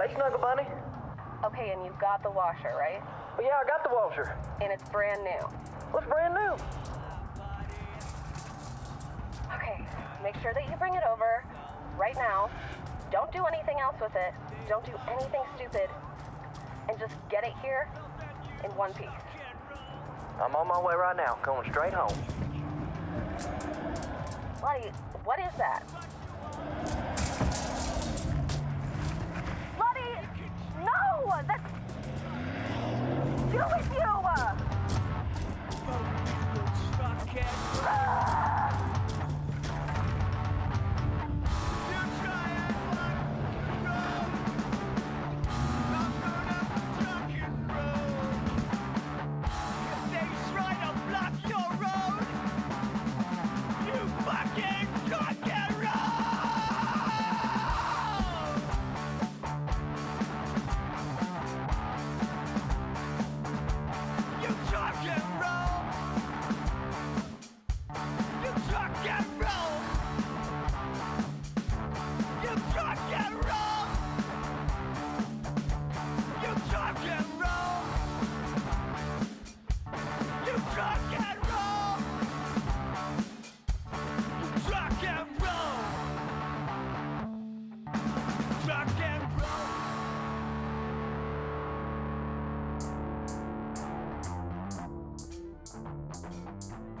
Hey, Snuggle Bunny. Okay, and you've got the washer, right? Well, yeah, I got the washer. And it's brand new. What's brand new? Okay, make sure that you bring it over right now. Don't do anything else with it. Don't do anything stupid. And just get it here in one piece. I'm on my way right now, going straight home. Luddee, what is that? Luddee! No! That's... Deal with you!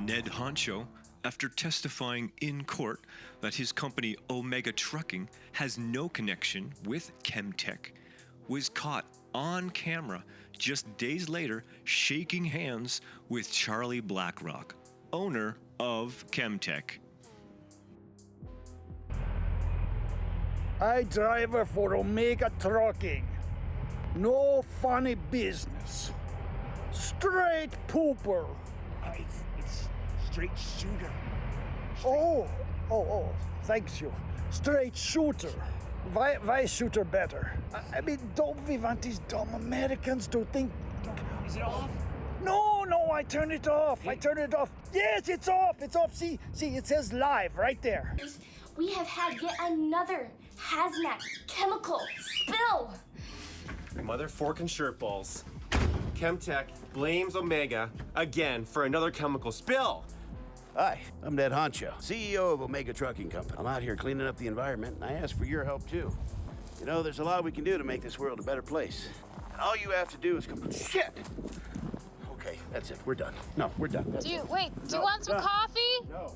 Ned Honcho, after testifying in court that his company Omega Trucking has no connection with Chemtech, was caught on camera just days later shaking hands with Charlie Blackrock, owner of Chemtech. I driver for Omega Trucking. No funny business. Straight pooper. It's straight shooter. Oh, thanks you. Straight shooter. Why shooter better? I mean, don't we want these dumb Americans to think... Is it off? No, I turned it off. Yes, it's off. See, it says live right there. We have had yet another hazmat chemical spill. Mother forking shirt balls. Chemtech blames Omega again for another chemical spill. Hi, I'm Ned Honcho, CEO of Omega Trucking Company. I'm out here cleaning up the environment, and I ask for your help, too. You know, there's a lot we can do to make this world a better place. And all you have to do is come... Shit! Okay, that's it. We're done. No, we're done. Do you want some coffee? No.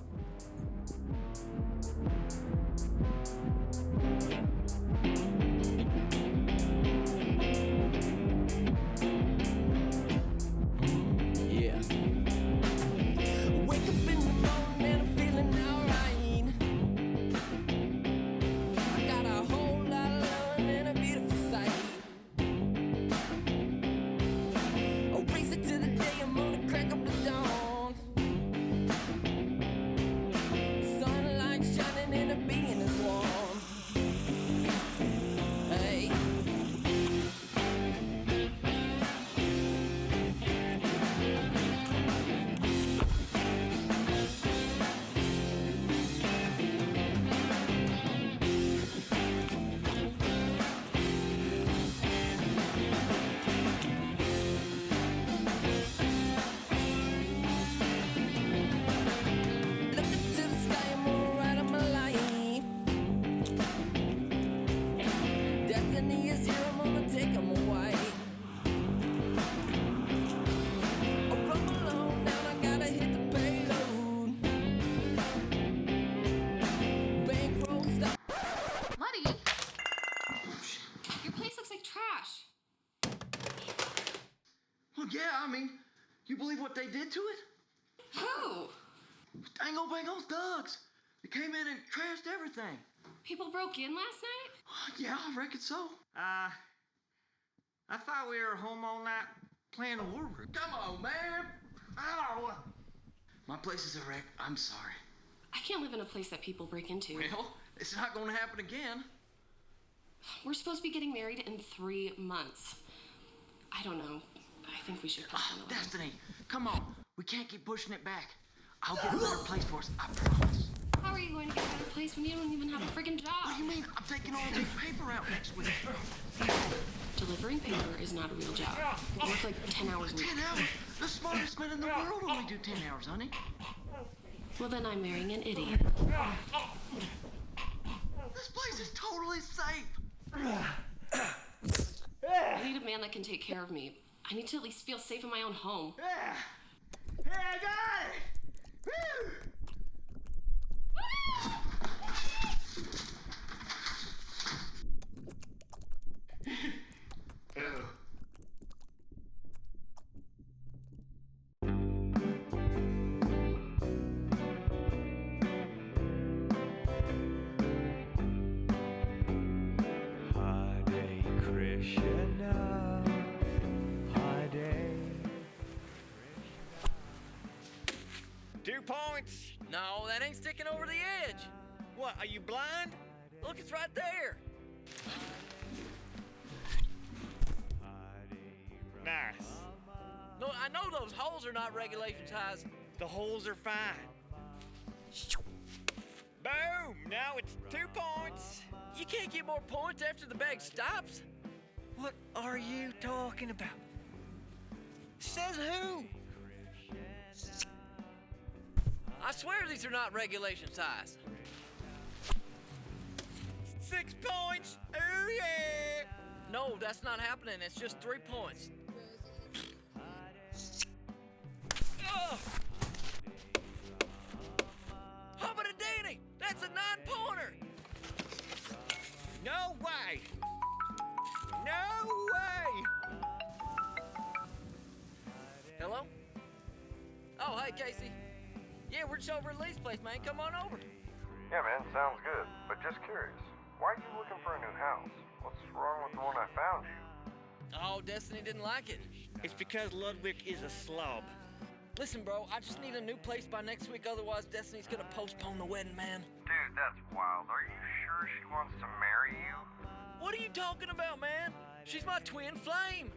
You believe what they did to it? Who? Dango thugs. They came in and trashed everything. People broke in last night? Yeah, I reckon so. I thought we were home all night playing Warrior. Come on, man. Ow. My place is a wreck. I'm sorry. I can't live in a place that people break into. Well, it's not going to happen again. We're supposed to be getting married in 3 months. I don't know. I think we should postpone it. Destiny, come on. We can't keep pushing it back. I'll get a better place for us, I promise. How are you going to get a better place when you don't even have a freaking job? What do you mean? I'm taking all the paper out next week. Delivering paper is not a real job. You work like 10 hours a week. 10 hours? The smartest men in the world only do 10 hours, honey. Well, then I'm marrying an idiot. This place is totally safe. I need a man that can take care of me. I need to at least feel safe in my own home. Hey, I got it! Woo! Hare Krishna, Hare. 2 points. No, that ain't sticking over the edge. What, are you blind? Look, it's right there. Nice. No, I know those holes are not regulation size. The holes are fine. Boom! Now it's 2 points. You can't get more points after the bag stops. What are you talking about? Says who? I swear these are not regulation size. 6 points. Oh yeah. No, that's not happening. It's just 3 points. Ugh. Danny, that's a 9-pointer. No way. No way. Hello? Oh, hey, Casey. Yeah, we're just over at Lee's place, man. Come on over. Yeah, man, sounds good. But just curious, why are you looking for a new house? What's wrong with the one I found you? Oh, Destiny didn't like it. It's because Ludwig is a slob. Listen, bro, I just need a new place by next week, otherwise Destiny's gonna postpone the wedding, man. Dude, that's wild. Are you sure she wants to marry you? What are you talking about, man? She's my twin flame.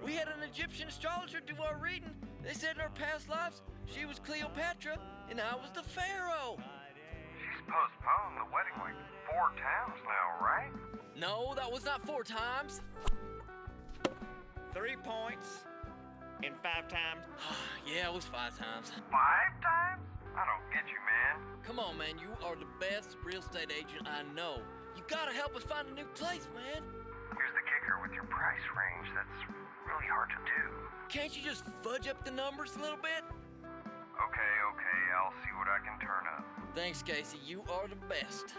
We had an Egyptian astrologer do our reading. They said in her past lives, she was Cleopatra, and I was the Pharaoh. She's postponed the wedding like 4 times now, right? No, that was not 4 times. 3 points. And 5 times? Yeah, it was 5 times. 5 times? I don't get you, man. Come on, man. You are the best real estate agent I know. You gotta help us find a new place, man. Here's the kicker with your price range. That's really hard to do. Can't you just fudge up the numbers a little bit? Okay. I'll see what I can turn up. Thanks, Casey. You are the best.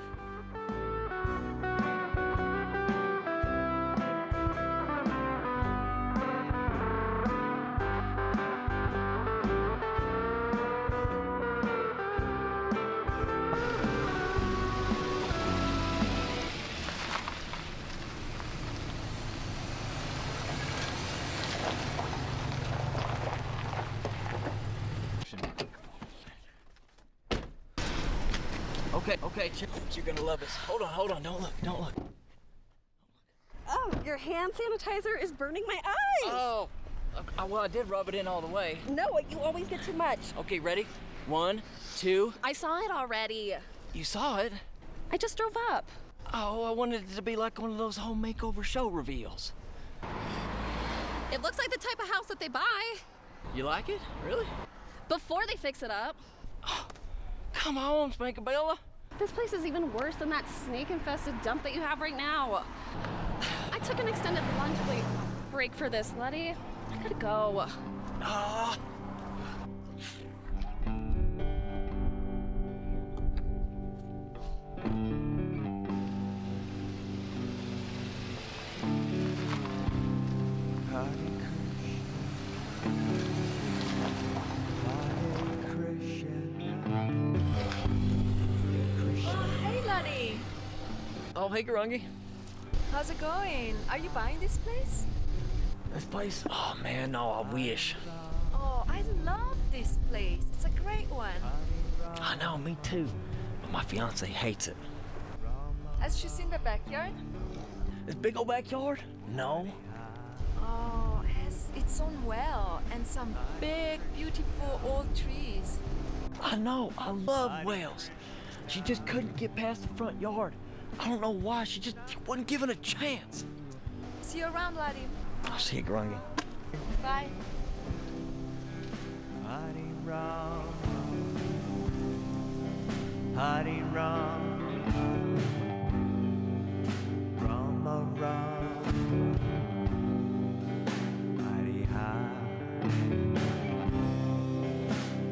Okay, chill. You're gonna love this. Hold on. Don't look. Oh, your hand sanitizer is burning my eyes. Oh, well, I did rub it in all the way. No, you always get too much. Okay, ready? 1, 2. I saw it already. You saw it? I just drove up. Oh, I wanted it to be like one of those home makeover show reveals. It looks like the type of house that they buy. You like it? Really? Before they fix it up. Oh, come on, Spankabella. This place is even worse than that snake-infested dump that you have right now. I took an extended lunch break for this, Luddee. I gotta go. Ah. Oh, hey, Garungi. How's it going? Are you buying this place? This place? Oh, man, no, I wish. Oh, I love this place. It's a great one. I know, me too. But my fiancée hates it. Has she seen the backyard? This big old backyard? No. Oh, it has its own well and some big, beautiful old trees. I know, I love whales. She just couldn't get past the front yard. I don't know why. She just wasn't given a chance. See you around, Luddee. I'll see you, Grungy. Bye. Hari Ram, Hari Ram, Rama Ram, Hari Hari,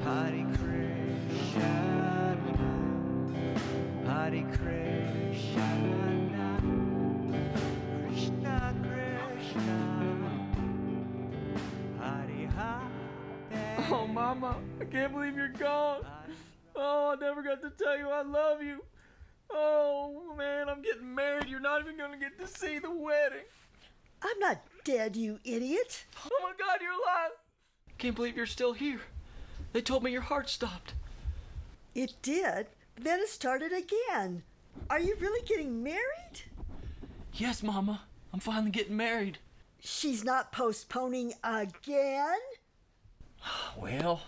Hari Krishna, Hari Krishna, Krishna Krishna, Hari Hari. Oh, Mama, I can't believe you're gone. Oh, I never got to tell you I love you. Oh, man, I'm getting married. You're not even going to get to see the wedding. I'm not dead, you idiot. Oh, my God, you're alive. Can't believe you're still here. They told me your heart stopped. It did. Then it started again. Are you really getting married? Yes, Mama. I'm finally getting married. She's not postponing again? Well,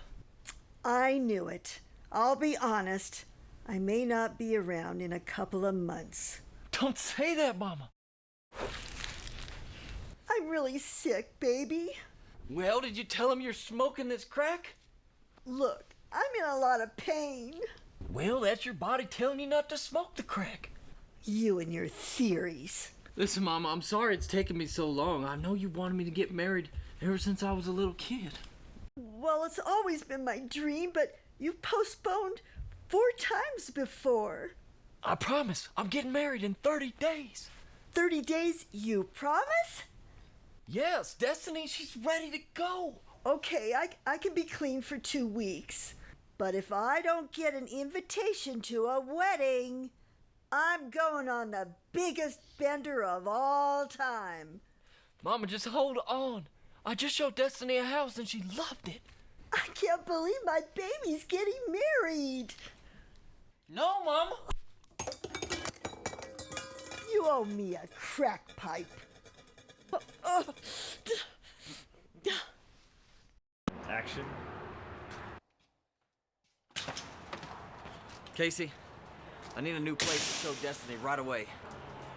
I knew it. I'll be honest. I may not be around in a couple of months. Don't say that, Mama. I'm really sick, baby. Well, did you tell him you're smoking this crack? Look, I'm in a lot of pain. Well, that's your body telling you not to smoke the crack. You and your theories. Listen, Mama, I'm sorry it's taken me so long. I know you wanted me to get married ever since I was a little kid. Well, it's always been my dream, but you've postponed 4 times before. I promise. I'm getting married in 30 days. 30 days, you promise? Yes, Destiny, she's ready to go. Okay, I can be clean for 2 weeks. But if I don't get an invitation to a wedding, I'm going on the biggest bender of all time. Mama, just hold on. I just showed Destiny a house and she loved it. I can't believe my baby's getting married. No, Mama. You owe me a crack pipe. Action. Casey, I need a new place to show Destiny right away.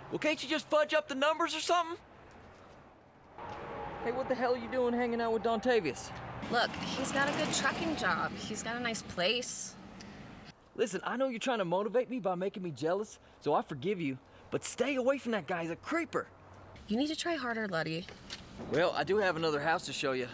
Well, can't you just fudge up the numbers or something? Hey, what the hell are you doing hanging out with Dontavius? Look, he's got a good trucking job. He's got a nice place. Listen, I know you're trying to motivate me by making me jealous, so I forgive you, but stay away from that guy. He's a creeper. You need to try harder, Luddee. Well, I do have another house to show you.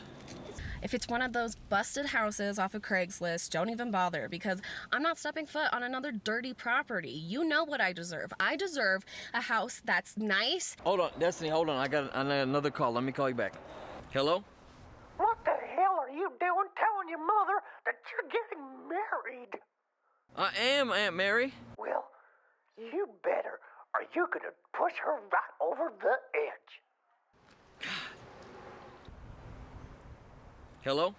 If it's one of those busted houses off of Craigslist, don't even bother, because I'm not stepping foot on another dirty property. You know what I deserve. I deserve a house that's nice. Hold on, Destiny, hold on. I got another call. Let me call you back. Hello? What the hell are you doing telling your mother that you're getting married? I am, Aunt Mary. Well, you better, or you're gonna push her right over the edge. Hello?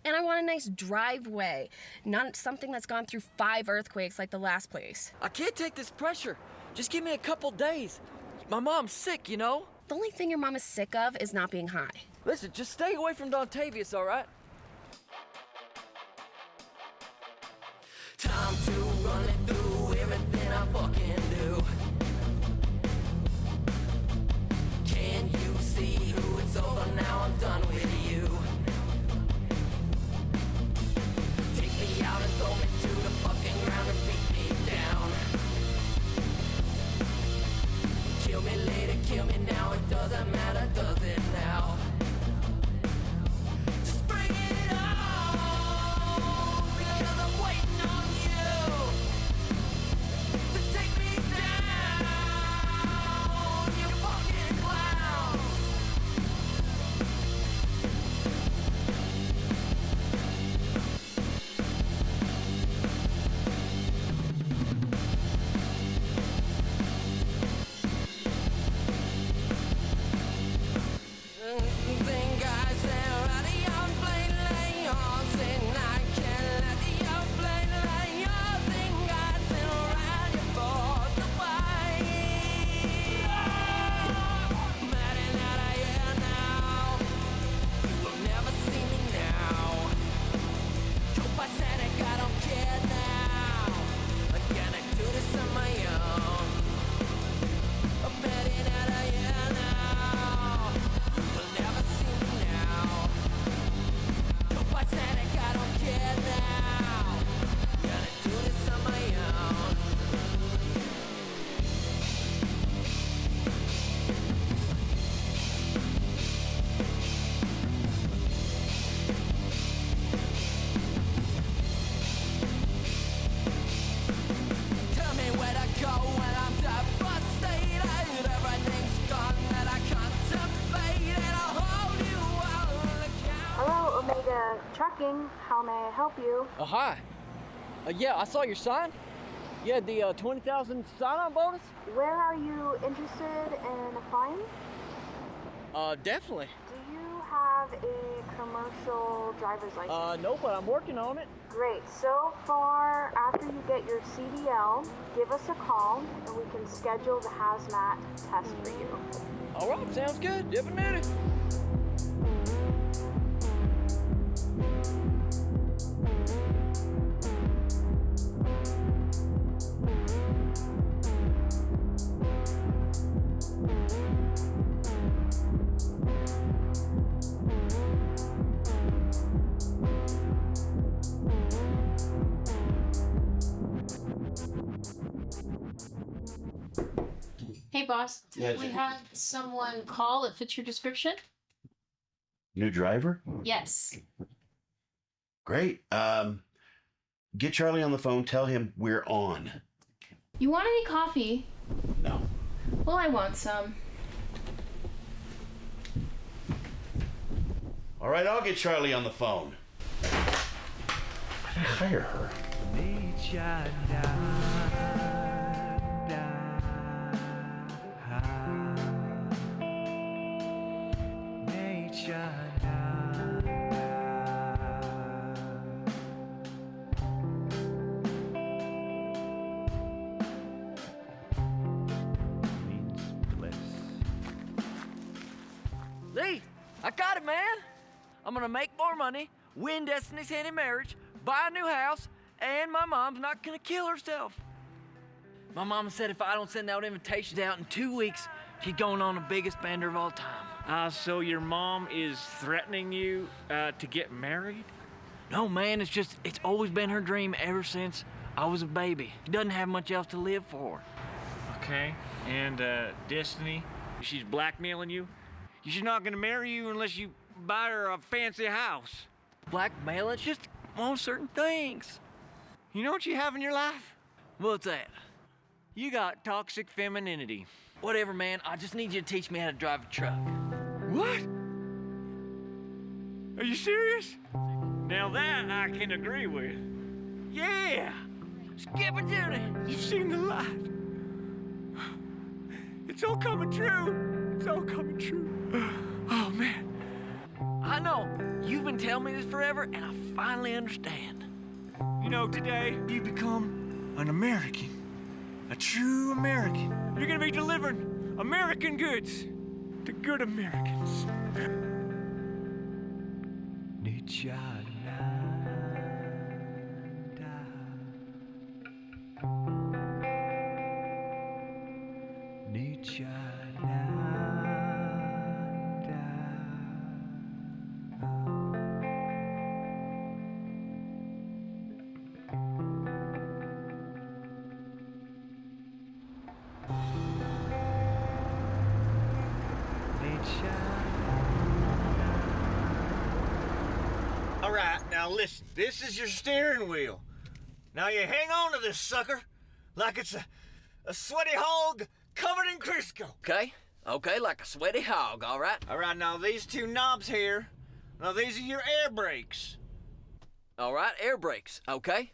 And I want a nice driveway, not something that's gone through 5 earthquakes like the last place. I can't take this pressure. Just give me a couple days. My mom's sick, you know? The only thing your mom is sick of is not being high. Listen, just stay away from Dontavius, all right? Time to run it through everything I fucking do. Can you see who it's over now? I'm done with you. Take me out and throw me to the fucking ground and beat me down. Kill me later, kill me now, it doesn't matter, does it now? Just bring it on, because I'm waiting on you. Trucking. How may I help you? Oh, hi. Yeah, I saw your sign. You had the 20,000 sign-on bonus? Where are you interested in applying? Definitely. Do you have a commercial driver's license? No, but I'm working on it. Great. So far, after you get your CDL, give us a call and we can schedule the hazmat test for you. All right, sounds good. Definitely. Hey, boss. Yes. We had someone call that fits your description. New driver? Yes. Great. Get Charlie on the phone. Tell him we're on. You want any coffee? No. Well, I want some. All right, I'll get Charlie on the phone. Why did I hire her? Lee, I got it, man. I'm gonna make more money, win Destiny's Hand in marriage, buy a new house, and my mom's not gonna kill herself. My mama said if I don't send out invitations out in 2 weeks, she's going on the biggest bender of all time. So your mom is threatening you to get married? No, man, it's always been her dream ever since I was a baby. She doesn't have much else to live for. Okay, and Destiny, she's blackmailing you? She's not gonna marry you unless you buy her a fancy house. Blackmail, it's just on certain things. You know what you have in your life? What's that? You got toxic femininity. Whatever, man, I just need you to teach me how to drive a truck. What? Are you serious? Now that I can agree with. Yeah! Skip a duty! You've seen the light. It's all coming true. It's all coming true. Oh, man. I know. You've been telling me this forever, and I finally understand. You know, today, you become an American. A true American. You're gonna be delivering American goods to good Americans. All right, now listen, this is your steering wheel. Now you hang on to this sucker like it's a sweaty hog covered in Crisco. Okay, like a sweaty hog, all right? All right, now these two knobs here, now these are your air brakes. All right, air brakes, okay?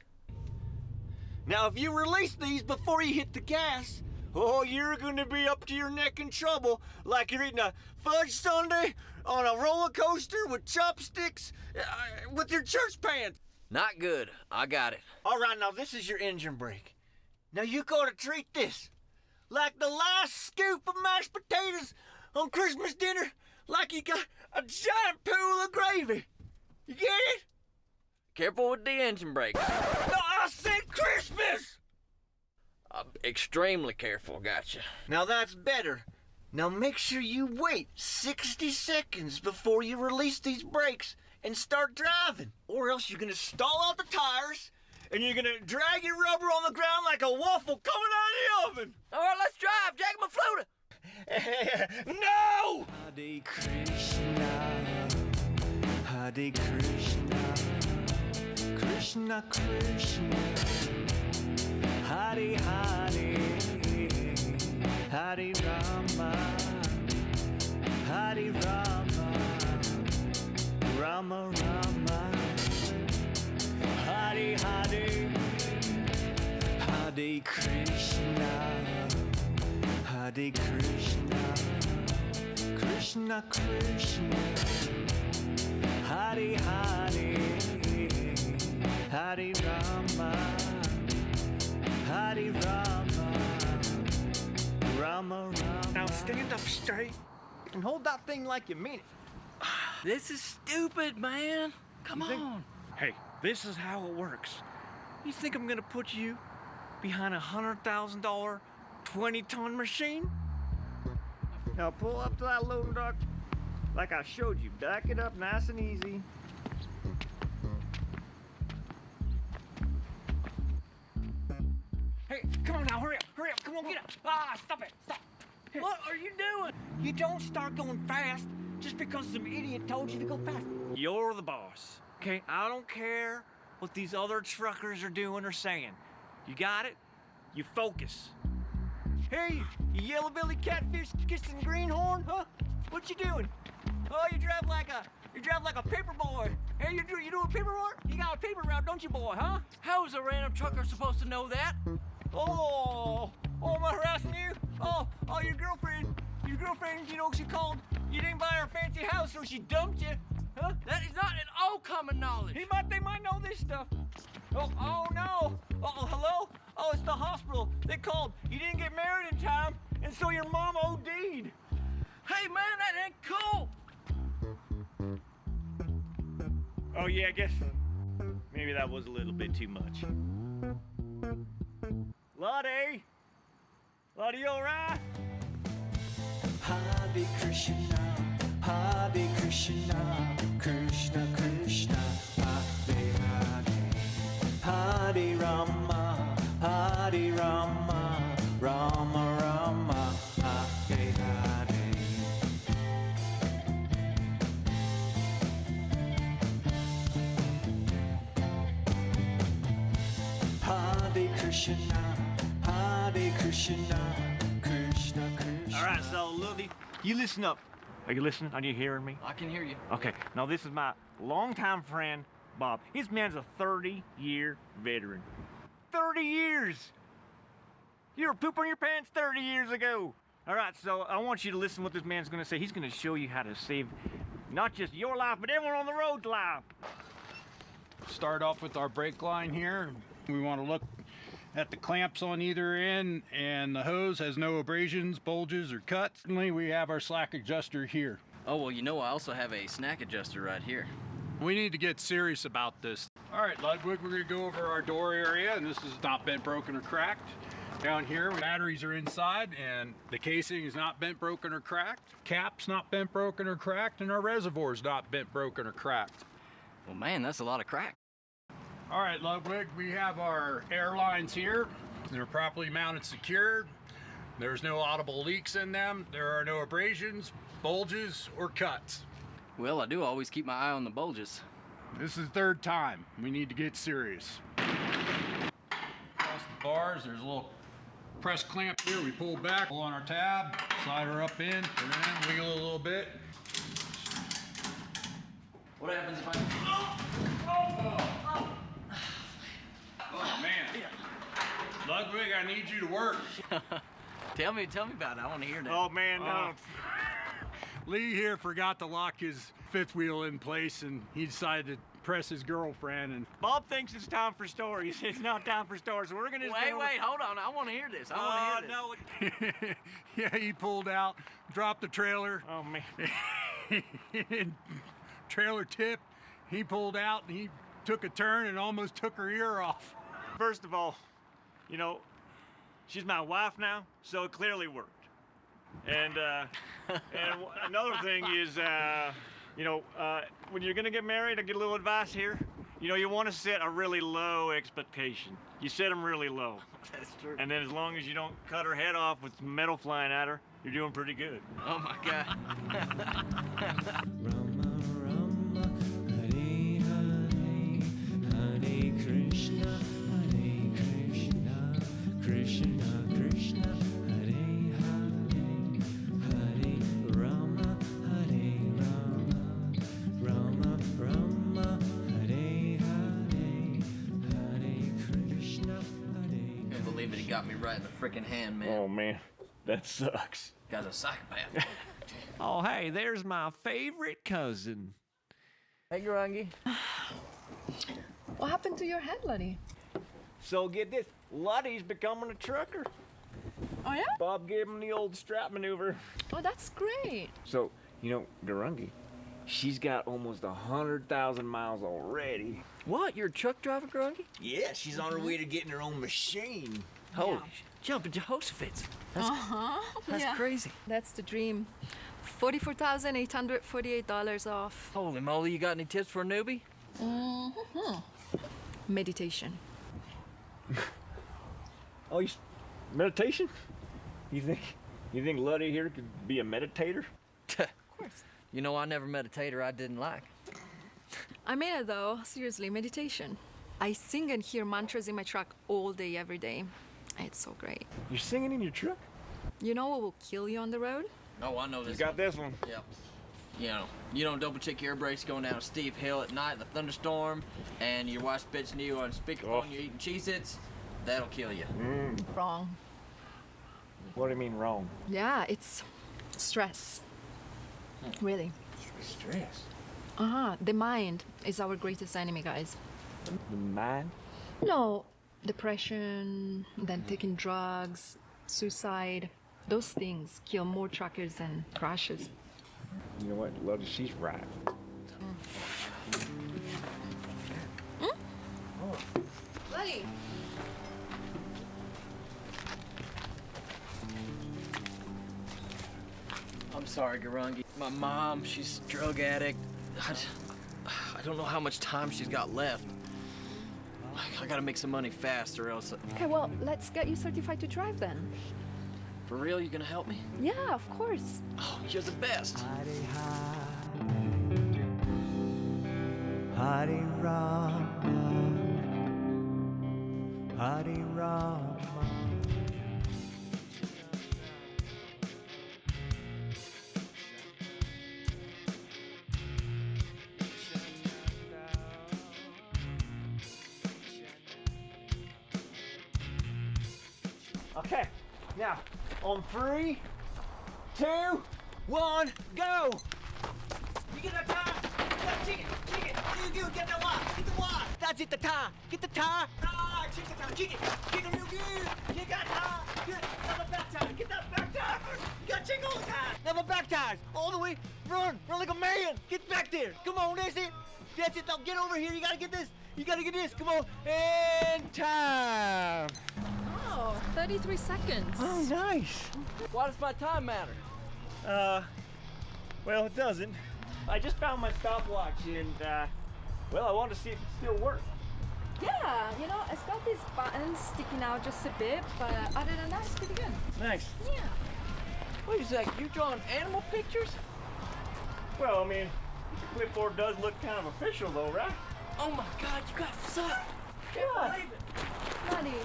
Now if you release these before you hit the gas, oh, you're gonna be up to your neck in trouble like you're eating a fudge sundae on a roller coaster with chopsticks with your church pants. Not good. I got it. All right, now this is your engine brake. Now you gotta treat this like the last scoop of mashed potatoes on Christmas dinner, like you got a giant pool of gravy. You get it? Careful with the engine brake. No, I said Christmas! I'm extremely careful, gotcha. Now that's better. Now make sure you wait 60 seconds before you release these brakes and start driving. Or else you're gonna stall out the tires and you're gonna drag your rubber on the ground like a waffle coming out of the oven. All right, let's drive. Jack my fluta. No! Hare Krishna, Hare Krishna, Krishna Krishna, Hare Hare, Hare Rama, Hare Rama, Rama Rama, Hare Hare, Hare Krishna, Hare Krishna, Krishna Krishna, Hare Hare, Hare Rama, Hare Rama, Rama Rama. Now stand up straight and hold that thing like you mean it. This is stupid, man. Come on. Hey, this is how it works. You think I'm gonna put you behind a $100,000 20-ton machine? Now pull up to that loading dock like I showed you. Back it up nice and easy. Hey, come on now, hurry up, come on, get up. Stop it, stop. Here. What are you doing? You don't start going fast just because some idiot told you to go fast. You're the boss, okay? I don't care what these other truckers are doing or saying. You got it? You focus. Hey, you yellow-bellied catfish kissing greenhorn, huh? What you doing? Oh, you drive like a paper boy. Hey, you doing paper work? You got a paper route, don't you, boy, huh? How is a random trucker supposed to know that? Oh, am I harassing you? Oh, your girlfriend, you know, she called. You didn't buy her a fancy house, so she dumped you, huh? That is not at all common knowledge. They might know this stuff. Oh no. Hello? Oh, it's the hospital. They called. You didn't get married in time, and so your mom OD'd. Hey, man, that ain't cool. Oh yeah, I guess maybe that was a little bit too much. Luddee, you all right? Hare Krishna, Hare Krishna, Krishna Krishna, Hare Hare, Hare Rama, Hare Rama, Rama Rama, Hare Hare. Hare Krishna, Hare Krishna, Krishna Krishna. All right, so Luddee, you listen up. Are you listening? Are you hearing me? I can hear you. Okay, now this is my longtime friend, Bob. This man's a 30-year veteran. 30 years! You were pooping your pants 30 years ago. All right, so I want you to listen to what this man's gonna say. He's gonna show you how to save not just your life, but everyone on the road's life. Start off with our brake line here. We want to look at the clamps on either end, and the hose has no abrasions, bulges, or cuts. Finally, we have our slack adjuster here. Oh, well, you know I also have a snack adjuster right here. We need to get serious about this. All right, Ludwig, we're going to go over our door area, and this is not bent, broken, or cracked. Down here, batteries are inside, and the casing is not bent, broken, or cracked. Cap's not bent, broken, or cracked, and our reservoir's not bent, broken, or cracked. Well, man, that's a lot of crack. All right, Ludwig, we have our air lines here. They're properly mounted, secured. There's no audible leaks in them. There are no abrasions, bulges, or cuts. Well, I do always keep my eye on the bulges. This is the third time. We need to get serious. Across the bars, there's a little press clamp here. We pull back, pull on our tab, slide her up in, put her in, wiggle it a little bit. What happens if I... Oh, man. Ludwig, I need you to work. Tell me about it. I want to hear that. Oh, man, no. Lee here forgot to lock his fifth wheel in place, and he decided to press his girlfriend. And Bob thinks it's time for stories. It's not time for stories. So we're gonna wait, hold on. I want to hear this. No. Yeah, he pulled out, dropped the trailer. Oh man. Trailer tip. He pulled out, and he took a turn and almost took her ear off. First of all, you know, she's my wife now, so it clearly worked. And another thing is, you know, when you're gonna get married, I get a little advice here. You know, you want to set a really low expectation. You set them really low. That's true. And then as long as you don't cut her head off with metal flying at her, you're doing pretty good. Oh my God. Hare Krishna, Hare Krishna, Krishna Krishna, Hare Hare, Hare Rama, Hare Rama, Rama got me right in the freaking hand, man. Oh, man. That sucks. Guy's a psychopath. Oh, hey, there's my favorite cousin. Hey, Grungy. What happened to your head, Luddee? So get this, Luddee's becoming a trucker. Oh, yeah? Bob gave him the old strap maneuver. Oh, that's great. So, you know, Garungi, she's got almost 100,000 miles already. What? You're a truck driver, Grungy? Yeah, she's on her way to getting her own machine. Holy jumping Jehoshaphat's. That's Yeah. crazy. That's the dream. $44,848 off. Holy moly, you got any tips for a newbie? Meditation. Oh, meditation? You think Luddee here could be a meditator? Of course. You know, I never met a tater I didn't like. I mean it though, seriously, meditation. I sing and hear mantras in my truck all day, every day. It's so great. You're singing in your truck? You know what will kill you on the road? Oh, I know this. You got this one. Yep. You don't double check your air brakes going down a steep hill at night in a thunderstorm, and your wife's bitching you on speakerphone, you're eating Cheez-Its, that'll kill you. Wrong. What do you mean wrong? Yeah, it's stress. Really. Stress? The mind is our greatest enemy, guys. The mind? No, depression, then taking drugs, suicide. Those things kill more truckers than crashes. You know what, Luddee, she's right. Luddee. I'm sorry, Garungi. My mom, she's a drug addict. I don't know how much time she's got left. I gotta make some money fast or else... Okay, well, let's get you certified to drive then. For real, you gonna help me? Yeah, of course. Oh, you're the best. Hare Rama, Hare Rama. Okay, now, on 3, 2, 1, go! You get that tire! Get that chicken! You get that wire! Get the wire! That's it, the tire! Get the tire! Ah, kick the tire! Kick it! Kick it real good! Kick that tire! Good! Now the back tire! Get that back tire! You gotta check all the tires! Now the back tires! All the way! Run! Run like a man! Get back there! Come on, that's it! That's it! Now get over here! You gotta get this! You gotta get this! Come on! And time! Oh, 33 seconds. Oh, nice! Why does my time matter? Well, it doesn't. I just found my stopwatch and, well, I wanted to see if it still worked. Yeah, you know, it's got these buttons sticking out just a bit, but other than that, it's pretty good. Nice. Yeah. Wait a sec, you drawing animal pictures? Well, I mean, the clipboard does look kind of official, though, right? Oh my God, you got suck! Can't believe it! Luddee.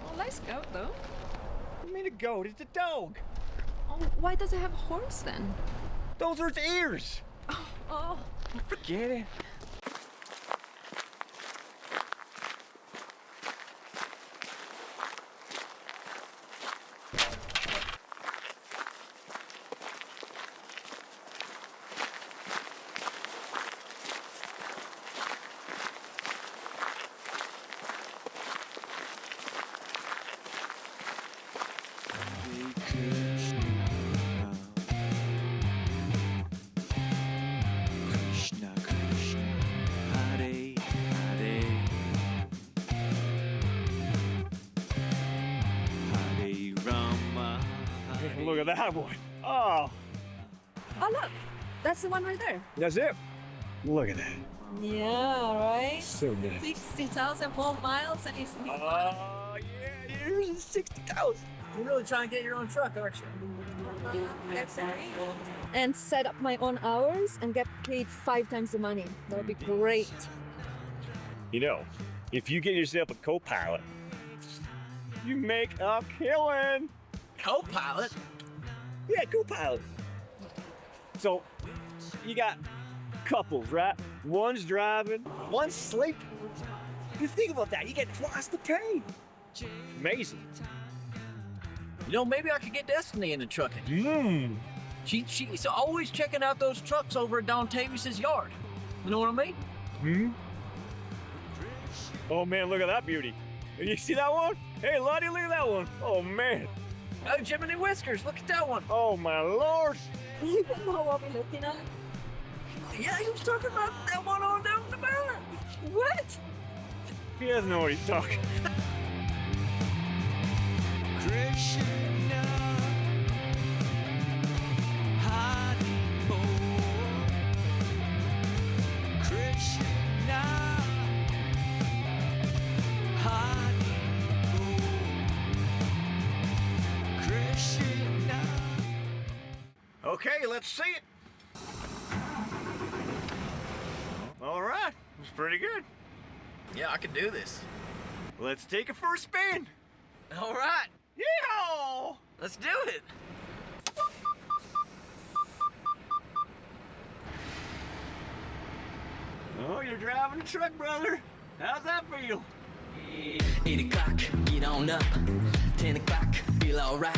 Well, nice goat, though. I mean, a goat, it's a dog. Oh, why does it have horns then? Those are its ears. Oh. Forget it. Krishna, Krishna, Hare Hare, Hare Rama. Look at that one. Oh, Oh, look. That's the one right there. that's it. Look at that. Yeah, right? So good. 60,000 whole miles and it's me. Oh, yeah, here's 60,000. You're really trying to get your own truck, aren't you? That's right. And set up my own hours and get paid 5 times the money. That would be great. You know, if you get yourself a co-pilot, you make a killing. Co-pilot? Yeah, co-pilot. So, you got couples, right? One's driving, one's sleeping. You think about that, you get twice the pay. Amazing. You know, maybe I could get Destiny into trucking. She's always checking out those trucks over at Don Tavius's yard. You know what I mean? Oh man, look at that beauty. You see that one? Hey, Luddee, look at that one. Oh man. Oh, Jiminy Whiskers, look at that one. Oh my lord. You know what I'm looking at? Yeah, he was talking about that one on down the mountain. What? He doesn't know what he's talking. Okay, let's see it. All right, it's pretty good. Yeah, I can do this. Let's take it for a spin. All right. Yeehaw! Let's do it. Oh, you're driving a truck, brother. How's that feel? 8 o'clock, get on up. 10 o'clock, feel alright.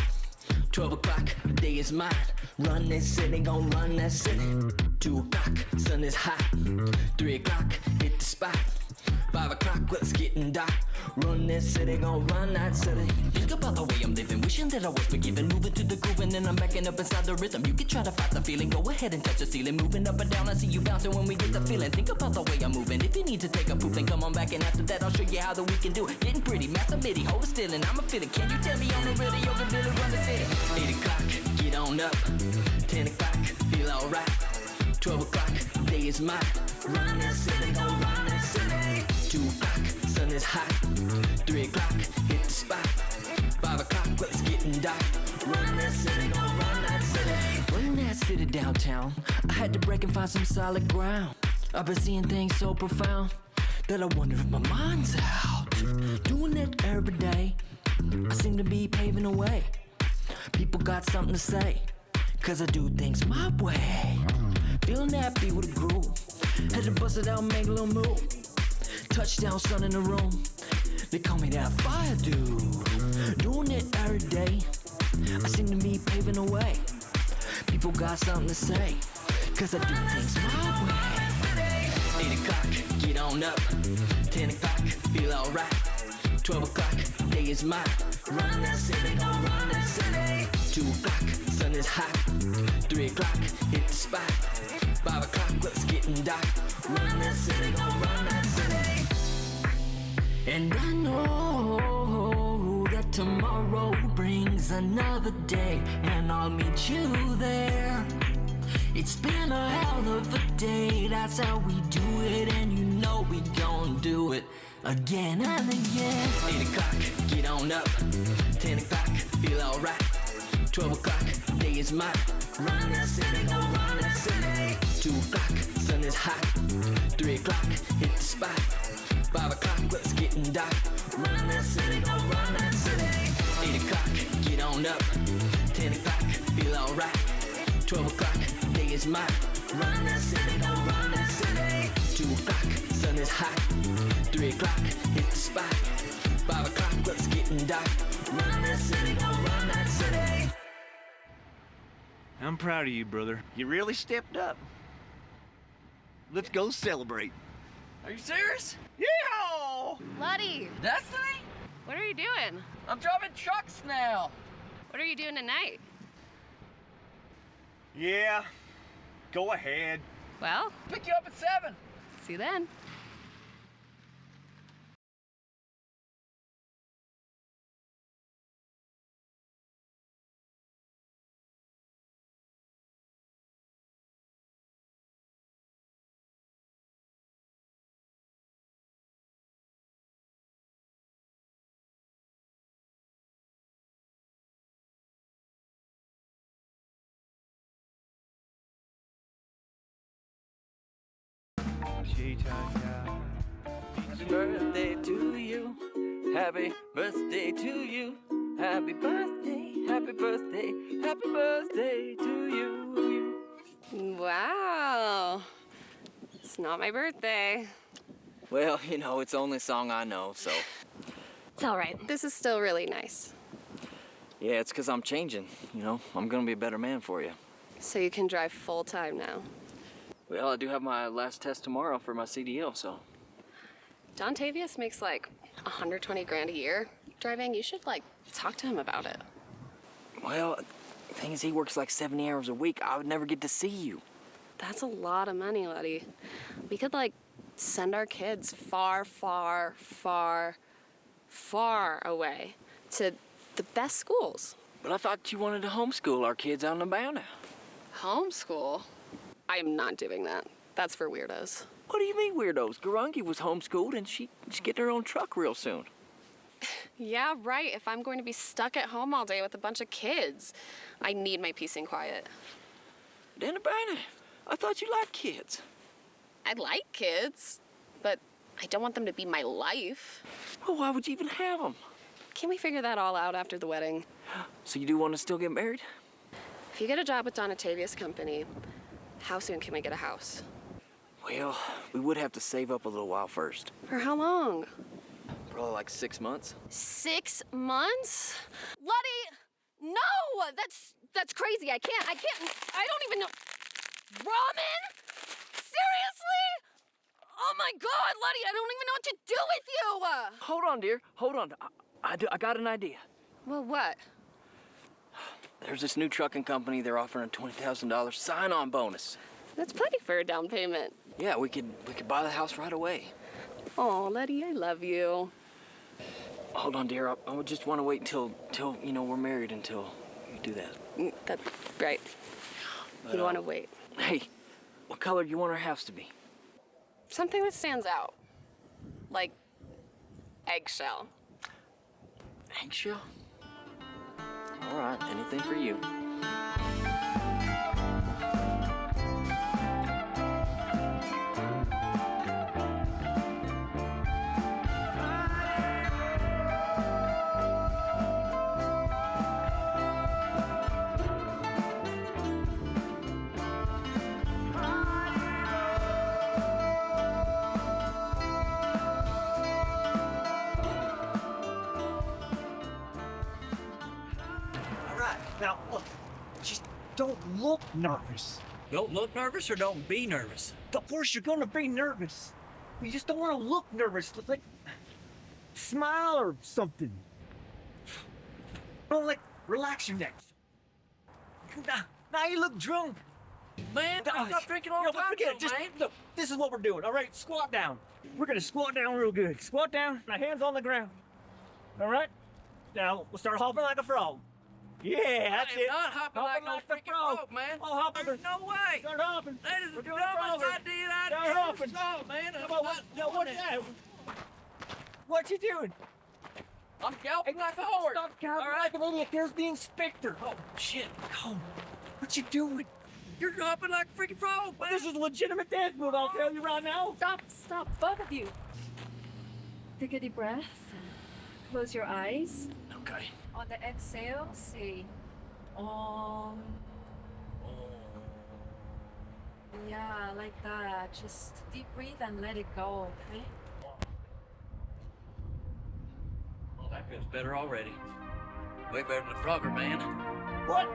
12 o'clock, the day is mine. Run that city, gon' run that city. 2 o'clock, sun is hot. 3 o'clock, hit the spot. 5 o'clock, well, it's getting dark. Run that city, gon' run that city. Think about the way I'm living, wishing that I was forgiven. Moving to the groove and then I'm backing up inside the rhythm. You can try to fight the feeling, go ahead and touch the ceiling. Moving up and down, I see you bouncing when we get the feeling. Think about the way I'm moving. If you need to take a poop, then come on back and after that I'll show you how that we can do it. Getting pretty, master MIDI, hold it still and I'ma feel it. Can you tell me on the radio can really run the city? 8 o'clock, get on up. 10 o'clock, feel alright. 12 o'clock, day is mine. Run that city, gon' run that city. 2 o'clock, sun is hot. 3 o'clock, hit the spot. 5 o'clock, well, it's getting dark. Run that city, gon' run that city. Run that city downtown. I had to break and find some solid ground. I've been seeing things so profound that I wonder if my mind's out. Doing it every day, I seem to be paving the way. People got something to say, cause I do things my way. Feeling happy with a groove. Had to bust it out and make a little move. Touchdown, sun in the room. They call me that fire dude. Doing it every day, I seem to be paving the way. People got something to say, cause I do things my way. 8 o'clock, get on up. 10 o'clock, feel alright. 12 o'clock, day is mine. Run that city, gon' run that city. 2 o'clock, sun is hot. 3 o'clock, hit the spot. 5 o'clock, well, it's getting dark. Run that city, gon' run that city. And I know that tomorrow brings another day, and I'll meet you there. It's been a hell of a day, that's how we do it, and you know we gon' do it again and again. 8 o'clock, get on up. 10 o'clock, feel alright. 12 o'clock, day is mine. Run that city, gon' run that city. 2 o'clock, sun is hot. 3 o'clock, hit the spot. 5 o'clock, well, it's getting dark. Run that city, gon' run that city. 8 o'clock, get on up. 10 o'clock, feel alright. 12 o'clock, day is mine. Run that city, gon' run that city. 2 o'clock, sun is hot. 3 o'clock, hit the spot. 5 o'clock, well, it's getting dark. Run that city, gon' run that city. I'm proud of you, brother. You really stepped up. Let's go celebrate. Are you serious? Yeehaw! Luddee, Destiny? what are you doing? I'm driving trucks now. What are you doing tonight? Yeah, go ahead. Well, Pick you up at 7. see you then. Happy birthday to you. Happy birthday to you. Happy birthday, happy birthday, happy birthday to you. Wow. It's not my birthday. Well, you know, it's the only song I know, so. It's all right. This is still really nice. Yeah, it's because I'm changing. You know, I'm gonna be a better man for you. So you can drive full time now. Well, I do have my last test tomorrow for my CDL, so. Don Tavius makes like 120 grand a year driving. You should like talk to him about it. Well, the thing is, he works like 70 hours a week. I would never get to see you. That's a lot of money, Luddee. We could like send our kids far, far, far, far away to the best schools. But I thought you wanted to homeschool our kids out in the bow now. Homeschool? I am not doing that. That's for weirdos. What do you mean weirdos? Garungi was homeschooled and she's getting her own truck real soon. Yeah, right. If I'm going to be stuck at home all day with a bunch of kids, I need my peace and quiet. Dana Bana, I thought you liked kids. I like kids, but I don't want them to be my life. Well, why would you even have them? Can we figure that all out after the wedding? So you do want to still get married? If you get a job with Don Tavius Company, how soon can we get a house? Well, we would have to save up a little while first. For how long? Probably like 6 months. 6 months? Luddee, no! That's crazy. I can't. I don't even know. Ramen? Seriously? Oh my God, Luddee, I don't even know what to do with you! Hold on, dear. Hold on. I got an idea. Well, what? There's this new trucking company. They're offering a $20,000 sign-on bonus. That's plenty for a down payment. Yeah, we could buy the house right away. Oh, Luddee, I love you. Hold on, dear. I would just want to wait until you know we're married until you do that. That's right. You want to wait. Hey, what color do you want our house to be? Something that stands out. Like eggshell. Eggshell? All right, anything for you. Now, look, just don't look nervous. Don't look nervous or don't be nervous? Of course, you're gonna be nervous. You just don't want to look nervous. Like, smile or something. No, like, relax your neck. Now you look drunk. Man, I stopped drinking all the time, man. Look, this is what we're doing, all right? Squat down. We're gonna squat down real good. Squat down, my hands on the ground. All right? Now, we'll start hopping like a frog. Yeah, that's it. I'm not hopping like no freaking frog, man. Oh, hop There's no way. Start hopping. That is the We're doing dumbest frog. idea I Start ever hopping. saw, man. Come on, what's that? What you doing? I'm galloping like a horse. Stop galloping like an idiot. There's the inspector. Oh, shit. Oh, what you doing? You're hopping like a freaking frog, man. This is a legitimate dance move, I'll tell you right now. Stop, both of you. Take a deep breath. Close your eyes. Okay. On the exhale, say, Om. Yeah, like that. Just deep breathe and let it go, okay? Well, that feels better already. Way better than the Frogger, man. What?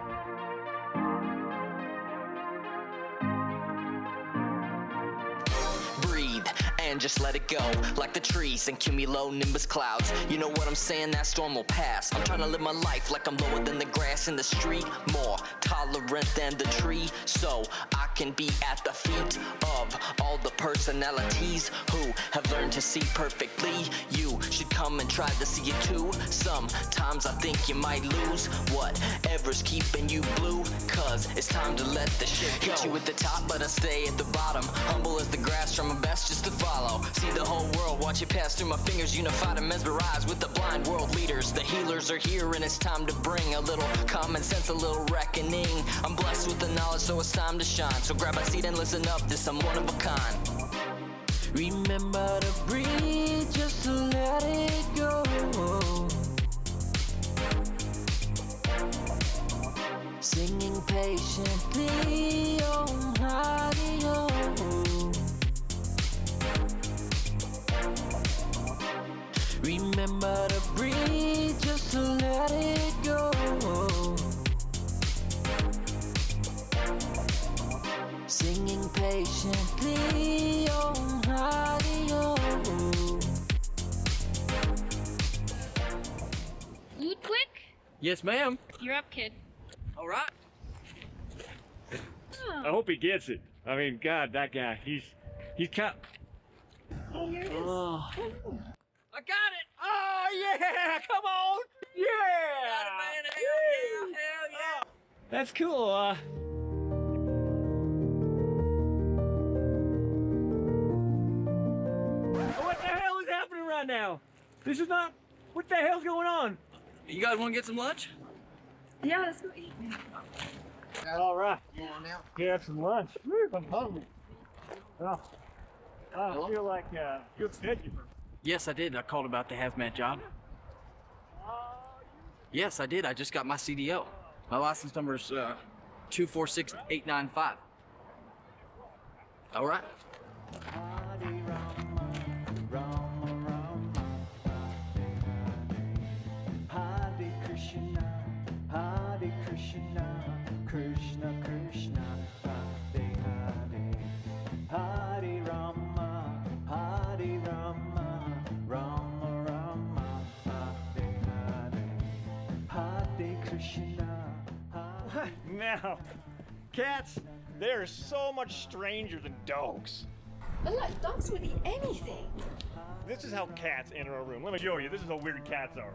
Breathe and just let it go. Like the trees and cumulonimbus clouds. You know what I'm saying? That storm will pass. I'm trying to live my life like I'm lower than the grass in the street. More tolerant than the tree. So I can be at the feet of all the personalities who have learned to see perfectly. You should come and try to see it too. Sometimes I think you might lose whatever's keeping you blue. Cause it's time to let the shit go. Hit you at the top, but I stay at the bottom. Humble as the grass, try my best just to follow. See the whole world, watch it pass through my fingers. Unified and mesmerized with the blind world leaders. The healers are here and it's time to bring a little common sense, a little reckoning. I'm blessed with the knowledge, so it's time to shine. So grab a seat and listen up, this I'm one of a kind. Remember to breathe, just to let it go. Singing patiently on radio. Remember to breathe. Yes, ma'am. You're up, kid. All right. I hope he gets it. I mean, God, that guy, he's kind. Oh, here it is. Oh. I got it. Oh yeah! Come on! Yeah! Got it, man. Hell yeah! Hell yeah! That's cool. What the hell is happening right now? This is not. What the hell's going on? You guys want to get some lunch? Yeah, let's go eat. All right. Get have some lunch. I'm hungry. Oh, I feel like you fed you. Yes, I did. I called about the hazmat job. Yes, I did. I just got my CDL. My license number is 246895. All right. Hare Krishna, Hare Krishna, Krishna Krishna, Hare Hare, Hare Rama, Hare Rama, Rama Rama, Hare Hare, Hare Krishna. What? Now, cats, they're so much stranger than dogs. But like, dogs would eat anything. This is how cats enter a room. Let me show you. This is how weird cats are.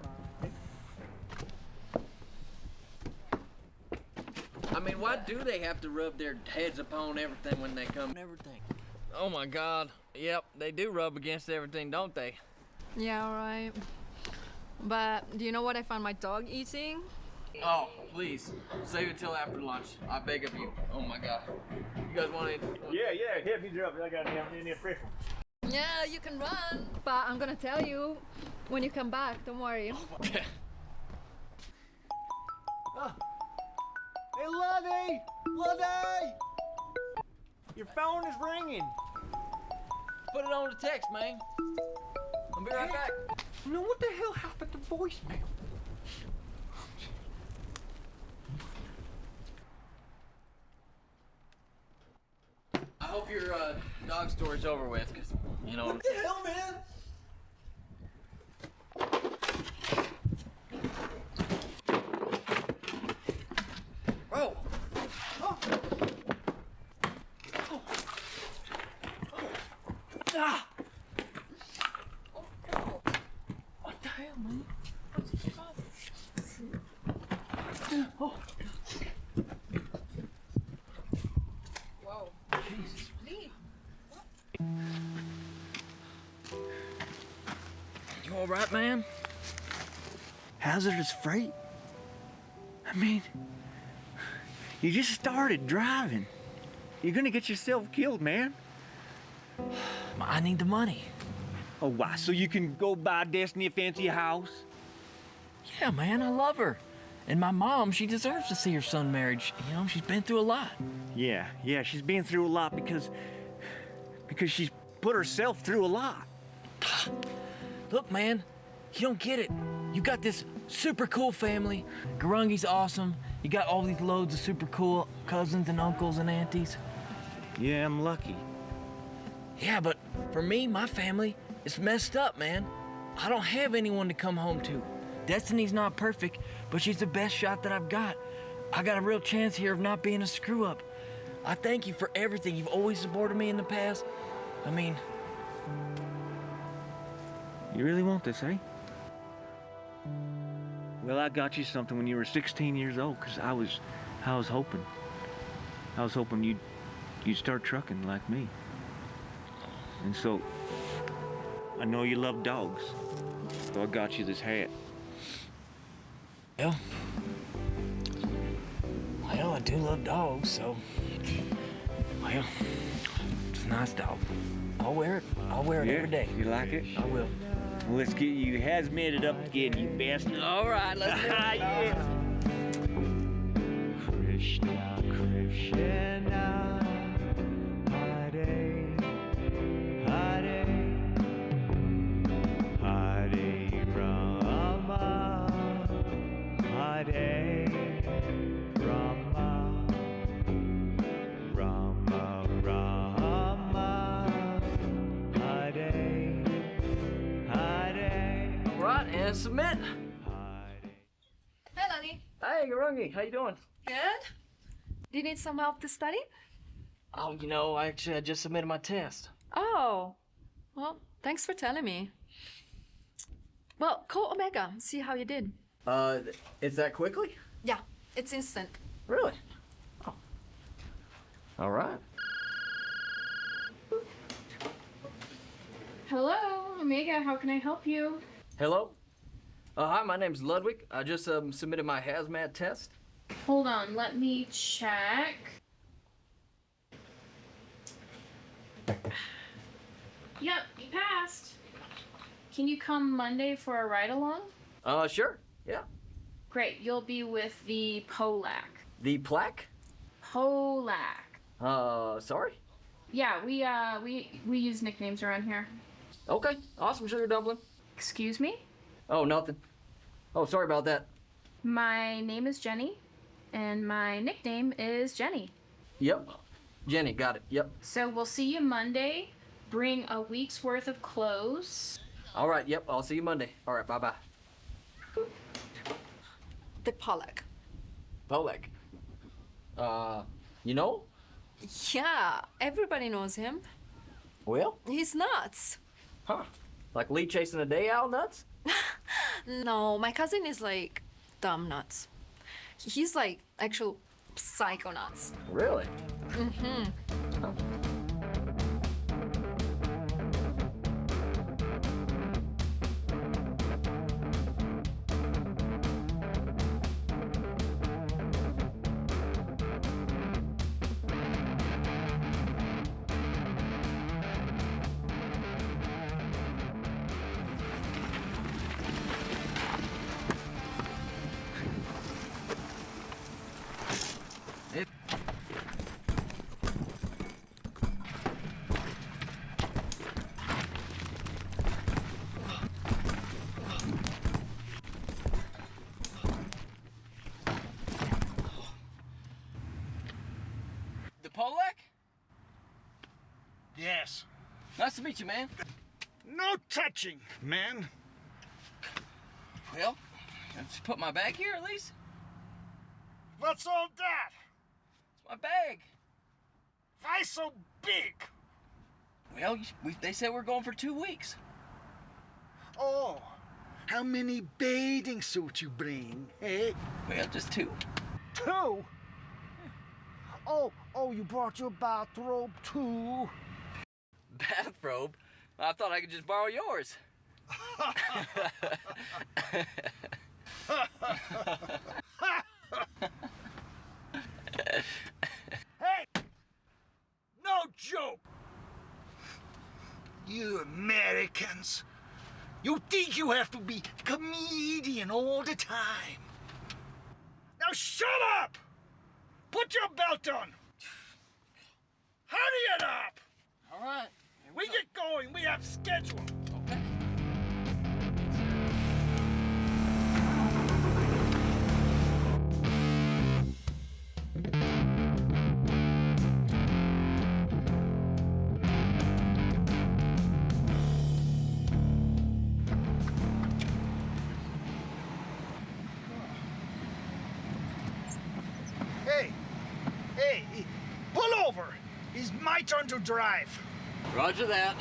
I mean, why do they have to rub their heads upon everything when they come? Everything. Oh my God. Yep, they do rub against everything, don't they? Yeah, right. But do you know what I found my dog eating? Oh, please. Save it till after lunch. I beg of you. Oh my God. You guys want to? Yeah, hit me up. I got any fresh one. Yeah, you can run. But I'm gonna tell you when you come back, don't worry. Hey, Luddee! Luddee! Your phone is ringing. Put it on the text, man. I'll be right back. No, what the hell happened to voicemail? I hope your dog story's over with, cause you know. What the hell, man? Bro. Oh. Oh. Ah. What the hell, man? Oh. Whoa. Jesus. Lee. You all right, man? Hazardous freight? I mean, you just started driving. You're gonna get yourself killed, man. I need the money. Oh, why? So you can go buy Destiny a fancy house? Yeah, man, I love her. And my mom, she deserves to see her son married. You know, she's been through a lot. Yeah, she's been through a lot because she's put herself through a lot. Look, man, you don't get it. You got this super cool family. Garungi's awesome. You got all these loads of super cool cousins and uncles and aunties. Yeah, I'm lucky. Yeah, but for me, my family, it's messed up, man. I don't have anyone to come home to. Destiny's not perfect, but she's the best shot that I've got. I got a real chance here of not being a screw-up. I thank you for everything. You've always supported me in the past. I mean... You really want this, eh? Well, I got you something when you were 16 years old, because I was hoping. I was hoping you'd start trucking like me. And so, I know you love dogs, so I got you this hat. Well, I do love dogs, so... Well, it's a nice dog. I'll wear it. I'll wear it every day. You like it? I will. Well, let's get you hazmated up again, you bastard. All right, let's do it. Yeah. Krishna, Krishna, Hare, Hare, Hare Rama, Hare Rama, Rama Rama, Hare, Hare. All right, and submit. Hey, Luddee. Hey, Garungi, how you doing? Good. Do you need some help to study? Oh, I just submitted my test. Oh, well, thanks for telling me. Well, call Omega, see how you did. Is that quickly? Yeah, it's instant. Really? Oh. All right. Hello, Omega. How can I help you? Hello? Hi, my name's Ludwig. I just submitted my hazmat test. Hold on, let me check. Yep, you passed. Can you come Monday for a ride along? Sure. Yeah. Great, you'll be with the Polak. The plaque? Polak. Sorry? Yeah, we use nicknames around here. Okay. Awesome, sugar dumpling. Excuse me? Oh, nothing. Oh, sorry about that. My name is Jenny, and my nickname is Jenny. Yep. Jenny, got it. Yep. So we'll see you Monday. Bring a week's worth of clothes. All right, yep. I'll see you Monday. All right, bye-bye. The Pollock. Polak. You know? Yeah, everybody knows him. Well? He's nuts. Huh. Like Lee chasing a day owl nuts? No, my cousin is like dumb nuts. He's like actual psycho nuts. Really? Mm-hmm. Huh. The Polak? Yes. Nice to meet you, man. No touching, man. Well, just put my bag here at least. What's all that? It's my bag. Why so big? Well, they said we're going for 2 weeks. Oh, how many bathing suits you bring, eh? Well, just 2. 2? Oh, you brought your bathrobe too? Bathrobe? I thought I could just borrow yours. Hey! No joke! You Americans, you think you have to be comedian all the time. Now shut up! Put your belt on! Hurry it up! All right. We get going, we have schedule. Okay. Hey, pull over. It's my turn to drive. Roger that.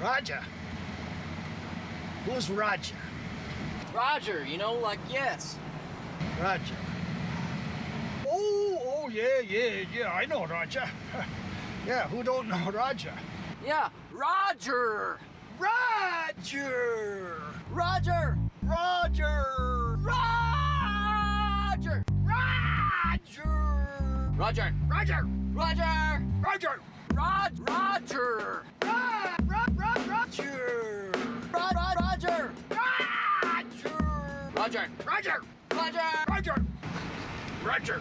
Roger? Who's Roger? Roger, like yes. Roger. Oh, yeah, I know Roger. Yeah, who don't know Roger? Yeah, Roger! Roger! Roger! Roger! Roger! Roger! Roger! Roger! Roger! Roger! Roger! Roger! Roger! Roger! Roger! Roger! Roger!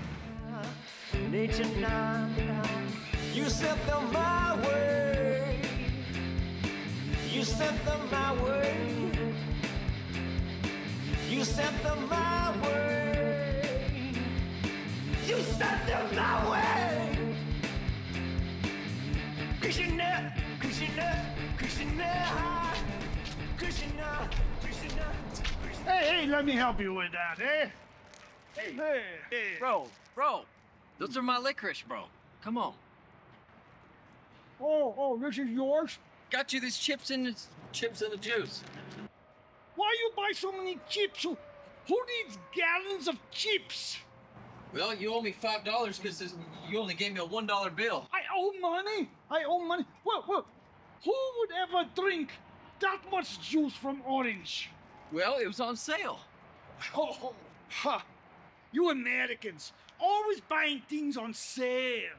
You sent them my way. You sent them my way. You sent them my way. You sent them my way. Krishna, Krishna, Krishna, Krishna, Krishna. Hey, let me help you with that, eh? Bro, those are my licorice, bro. Come on. Oh, this is yours? Got you these chips in the juice. Why you buy so many chips? Who needs gallons of chips? Well, you owe me $5 because you only gave me a $1 bill. I owe money? Well, who would ever drink that much juice from orange? Well, it was on sale. Oh, ha! You Americans, always buying things on sale.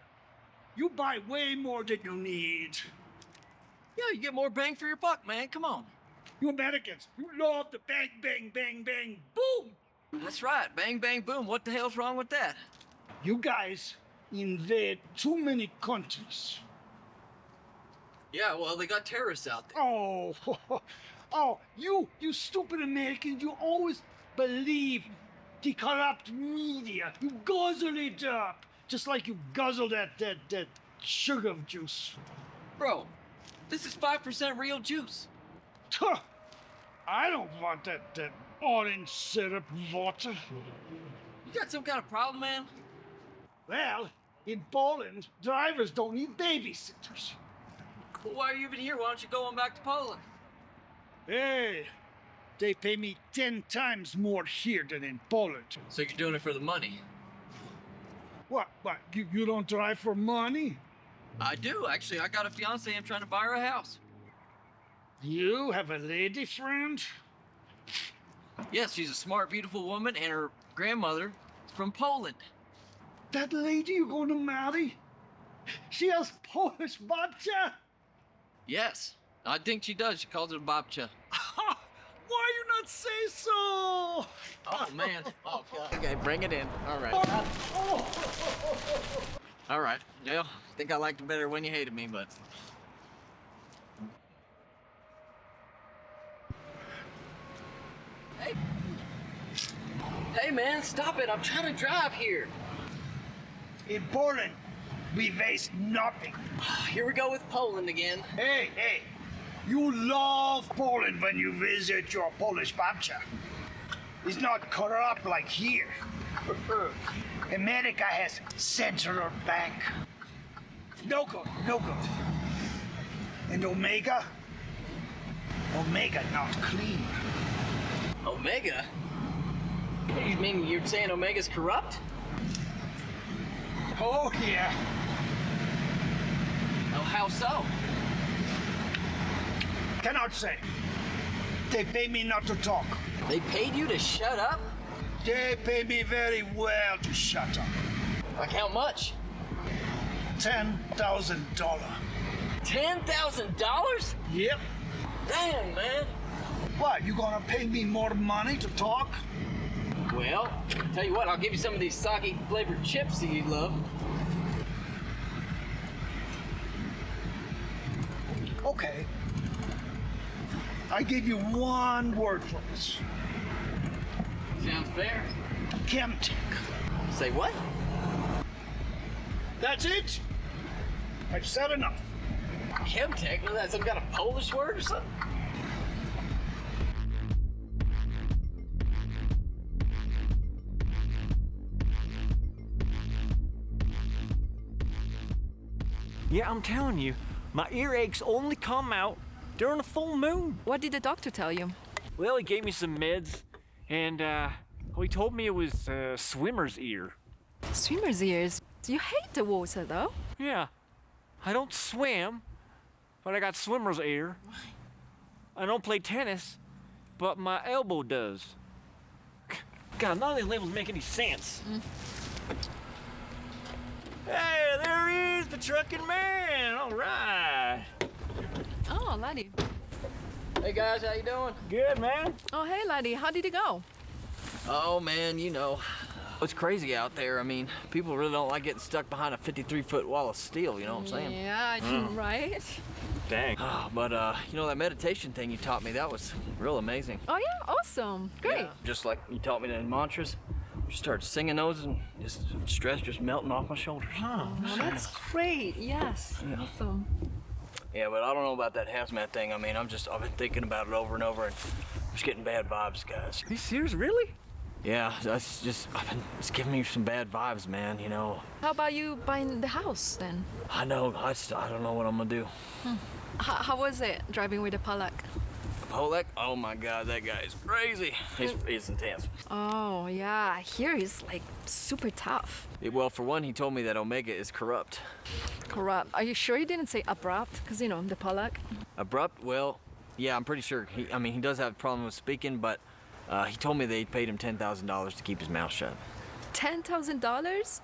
You buy way more than you need. Yeah, you get more bang for your buck, man. Come on. You Americans, you love the bang, bang, bang, bang, boom! That's right. Bang, bang, boom. What the hell's wrong with that? You guys invade too many countries. Yeah, well, they got terrorists out there. Oh, you stupid Americans, you always believe the corrupt media. You guzzle it up, just like you guzzle that sugar juice. Bro, this is 5% real juice. I don't want that orange syrup water. You got some kind of problem, man? Well, in Poland, drivers don't need babysitters. Well, why are you even here? Why don't you go on back to Poland? Hey, they pay me 10 times more here than in Poland. So you're doing it for the money? What, you don't drive for money? I do, actually. I got a fiancée. I'm trying to buy her a house. You have a lady friend? Yes, she's a smart, beautiful woman, and her grandmother is from Poland. That lady you're going to marry? She has Polish babcia? Yes, I think she does. She calls it a babcia. Why you not say so? Oh, man. Oh, God. Okay, bring it in. All right. All right. Well, I think I liked it better when you hated me, but... Hey, man, stop it. I'm trying to drive here. In Poland, we waste nothing. Here we go with Poland again. Hey, you love Poland when you visit your Polish babcia. It's not corrupt like here. America has central bank. No good. And Omega not clean. Omega? You mean you're saying Omega's corrupt? Oh, yeah. Oh, how so? Cannot say. They pay me not to talk. They paid you to shut up? They pay me very well to shut up. Like how much? $10,000. $10,000? Yep. Damn, man. What, you gonna pay me more money to talk? Well, tell you what, I'll give you some of these soggy flavored chips that you love. Okay. I give you one word for this. Sounds fair. Chemtech. Say what? That's it. I've said enough. Chemtech? Was that some kind of Polish word or something? Yeah, I'm telling you, my earaches only come out during a full moon. What did the doctor tell you? Well, he gave me some meds, and he told me it was swimmer's ear. Swimmer's ears? You hate the water, though. Yeah, I don't swim, but I got swimmer's ear. I don't play tennis, but my elbow does. God, none of these labels make any sense. Hey, there he is, the trucking man. All right. Oh, Luddee. Hey, guys, how you doing? Good, man. Oh, hey, Luddee. How did it go? Oh, man, you know, it's crazy out there. I mean, people really don't like getting stuck behind a 53-foot wall of steel, you know what I'm saying? Yeah, right? Dang. But, you know, that meditation thing you taught me, that was real amazing. Oh, yeah? Awesome. Great. Yeah, just like you taught me the mantras. Just started singing those and just stress just melting off my shoulders. Oh, that's great. Yes. Yeah. Awesome. Yeah, but I don't know about that hazmat thing. I mean, I've been thinking about it over and over, and I'm just getting bad vibes, guys. Are you serious, really? Yeah, it's giving me some bad vibes, man, you know. How about you buying the house then? I know, I don't know what I'm gonna do. How was it driving with a Pollock? Pollock? Oh my God, that guy is crazy. He's intense. Oh, yeah, I hear he's like super tough. Well, for one, he told me that Omega is corrupt. Corrupt. Are you sure you didn't say abrupt? Because, you know, the Pollock. Abrupt? Well, yeah, I'm pretty sure. He does have a problem with speaking, but he told me they paid him $10,000 to keep his mouth shut. $10,000?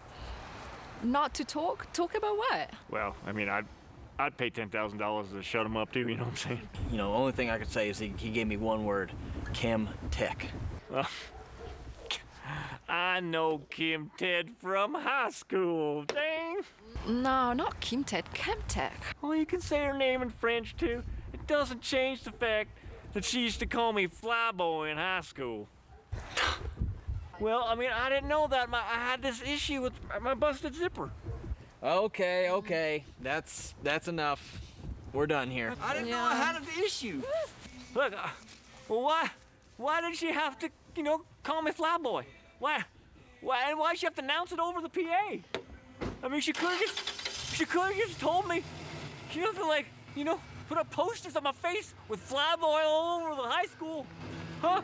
Not to talk? Talk about what? Well, I mean, I'd pay $10,000 to shut him up too, you know what I'm saying? You know, the only thing I could say is he gave me one word, Chem Tech. I know Kim Ted from high school, dang. No, not Kim Ted, Chem Tech. Well, you can say her name in French too. It doesn't change the fact that she used to call me Flyboy in high school. Well, I mean, I didn't know that. I had this issue with my busted zipper. Okay, that's enough. We're done here. I didn't know I had an issue. Look, well, why did she have to, you know, call me Flyboy? Why'd she have to announce it over the PA? I mean, she could have just told me. She doesn't have to, like, you know, put up posters on my face with Flyboy all over the high school, huh?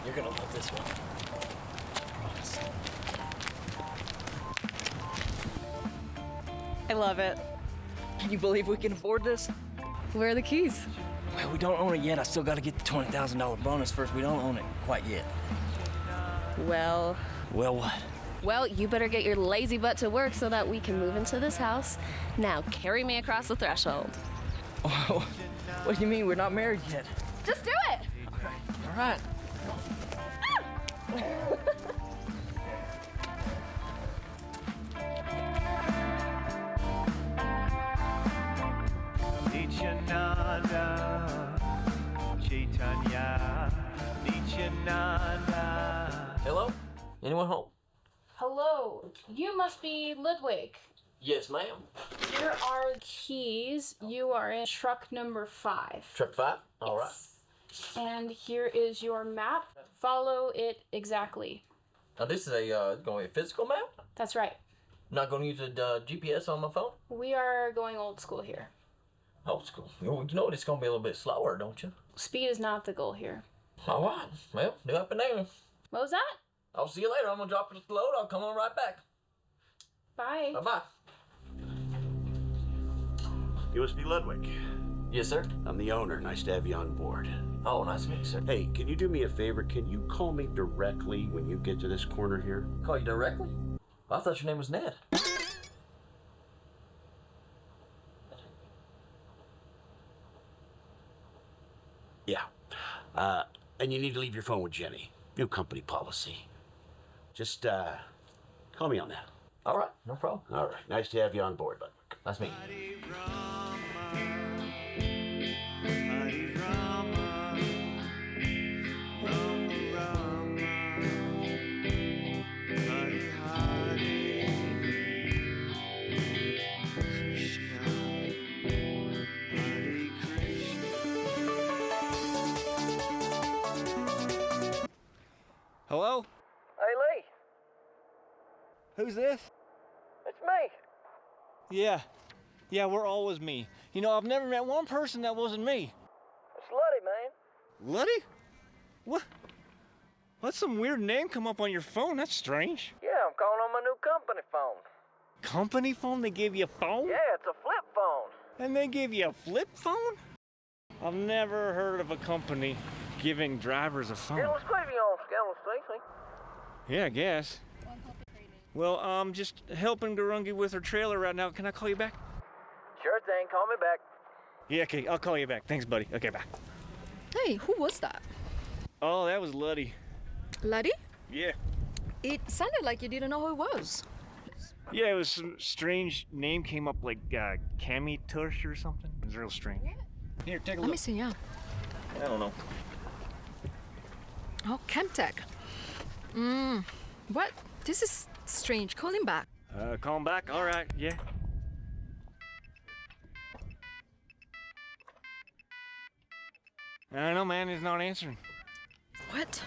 You're gonna love this one. Promise. I love it. Can you believe we can afford this? Where are the keys? Well, we don't own it yet. I still gotta get the $20,000 bonus first. We don't own it quite yet. Well, what? Well, you better get your lazy butt to work so that we can move into this house. Now, carry me across the threshold. Oh, what do you mean? We're not married yet. Just do it! All right. Hello? Anyone home? Hello, you must be Ludwig. Yes, ma'am. Here are the keys. You are in truck number 5. Truck 5? All right. And here is your map. Follow it exactly. Now this is going to be a physical map? That's right. Not going to use a GPS on my phone? We are going old school here. Old school. You know it's going to be a little bit slower, don't you? Speed is not the goal here. All right. Well, do up and down. What was that? I'll see you later. I'm going to drop the load. I'll come on right back. Bye. Bye-bye. You must be Ludwig. Yes, sir. I'm the owner. Nice to have you on board. Oh, nice to meet you, sir. Hey, can you do me a favor? Can you call me directly when you get to this corner here? Call you directly? I thought your name was Ned. Yeah. And you need to leave your phone with Jenny. New company policy. Just, call me on that. All right, no problem. All right. Nice to have you on board, Ludwig. Nice meeting you. Hello? Hey, Lee. Who's this? It's me. Yeah, we're always me. You know, I've never met one person that wasn't me. It's Luddee, man. Luddee? What? What's some weird name come up on your phone? That's strange. Yeah, I'm calling on my new company phone. Company phone? They give you a phone? Yeah, it's a flip phone. And they give you a flip phone? I've never heard of a company giving drivers a phone. Scandalous Cleavy on Scandalous Cleavy. Yeah, I guess. Well, I'm just helping Garungi with her trailer right now. Can I call you back? Sure thing, call me back. Yeah, okay, I'll call you back. Thanks, buddy. Okay, bye. Hey, who was that? Oh, that was Luddee. Luddee? Yeah. It sounded like you didn't know who it was. Yeah, it was some strange name came up like Cami Tush or something. It was real strange. Here, take a look. Let me see, yeah. I don't know. Oh, Chemtech. What? This is strange. Call him back. Call him back? All right, yeah. I don't know, man. He's not answering. What?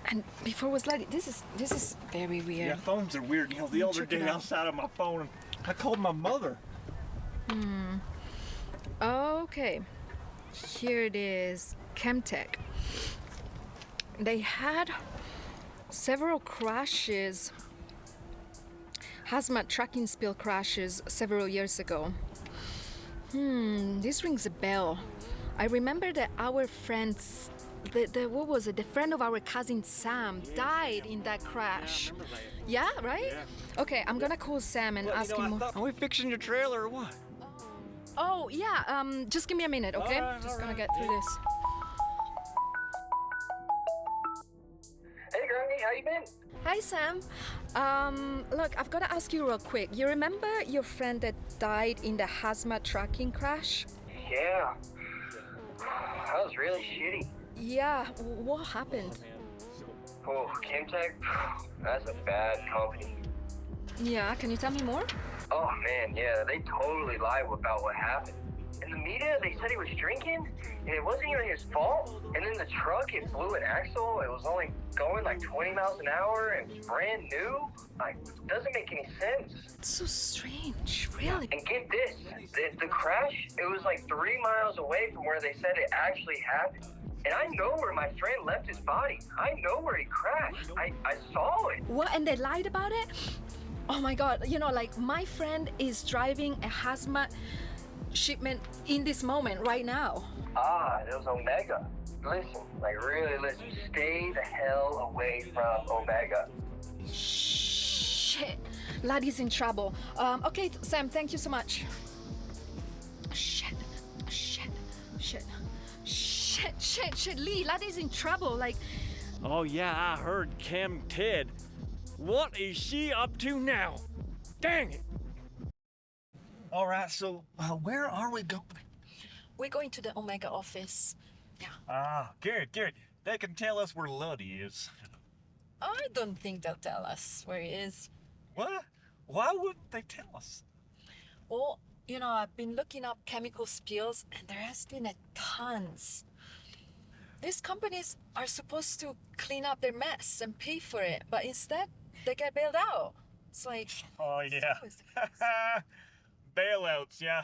And before was like this is very weird. Yeah, phones are weird. You know, the other day I was out on my phone and I called my mother. Okay. Here it is. Chemtech. They had several crashes, hazmat trucking spill crashes several years ago. This rings a bell. I remember that our friends, what was it? The friend of our cousin Sam died in that crash. Yeah, right? Yeah. Okay, I'm gonna call Sam and ask him more. Are we fixing your trailer or what? Oh, yeah, just give me a minute, okay? Just gonna get through this. Hey, Granny, how you been? Hi, Sam. Look, I've got to ask you real quick. You remember your friend that died in the hazmat trucking crash? Yeah. That was really shitty. Yeah, what happened? Oh, Chemtech? That's a bad company. Yeah, can you tell me more? Oh, man, yeah, they totally lied about what happened. In the media, they said he was drinking, and it wasn't even his fault. And then the truck, it blew an axle. It was only going like 20 miles an hour, and it was brand new. Like, doesn't make any sense. It's so strange, really. And get this, the crash, it was like 3 miles away from where they said it actually happened. And I know where my friend left his body. I know where he crashed. I saw it. What, and they lied about it? Oh my God, you know, like my friend is driving a hazmat shipment in this moment right now. Ah, it was Omega. Listen, like really listen, stay the hell away from Omega. Shit, Luddie's in trouble. Okay, Sam, thank you so much. Shit, Lee, Luddie's in trouble, like. Oh yeah, I heard Chem Ted. What is she up to now? Dang it! All right, so where are we going? We're going to the Omega office. Yeah. Ah, good. They can tell us where Luddee is. I don't think they'll tell us where he is. What? Why wouldn't they tell us? Well, you know, I've been looking up chemical spills and there has been tons. These companies are supposed to clean up their mess and pay for it, but instead they get bailed out. It's like... Oh, yeah. Bailouts, yeah.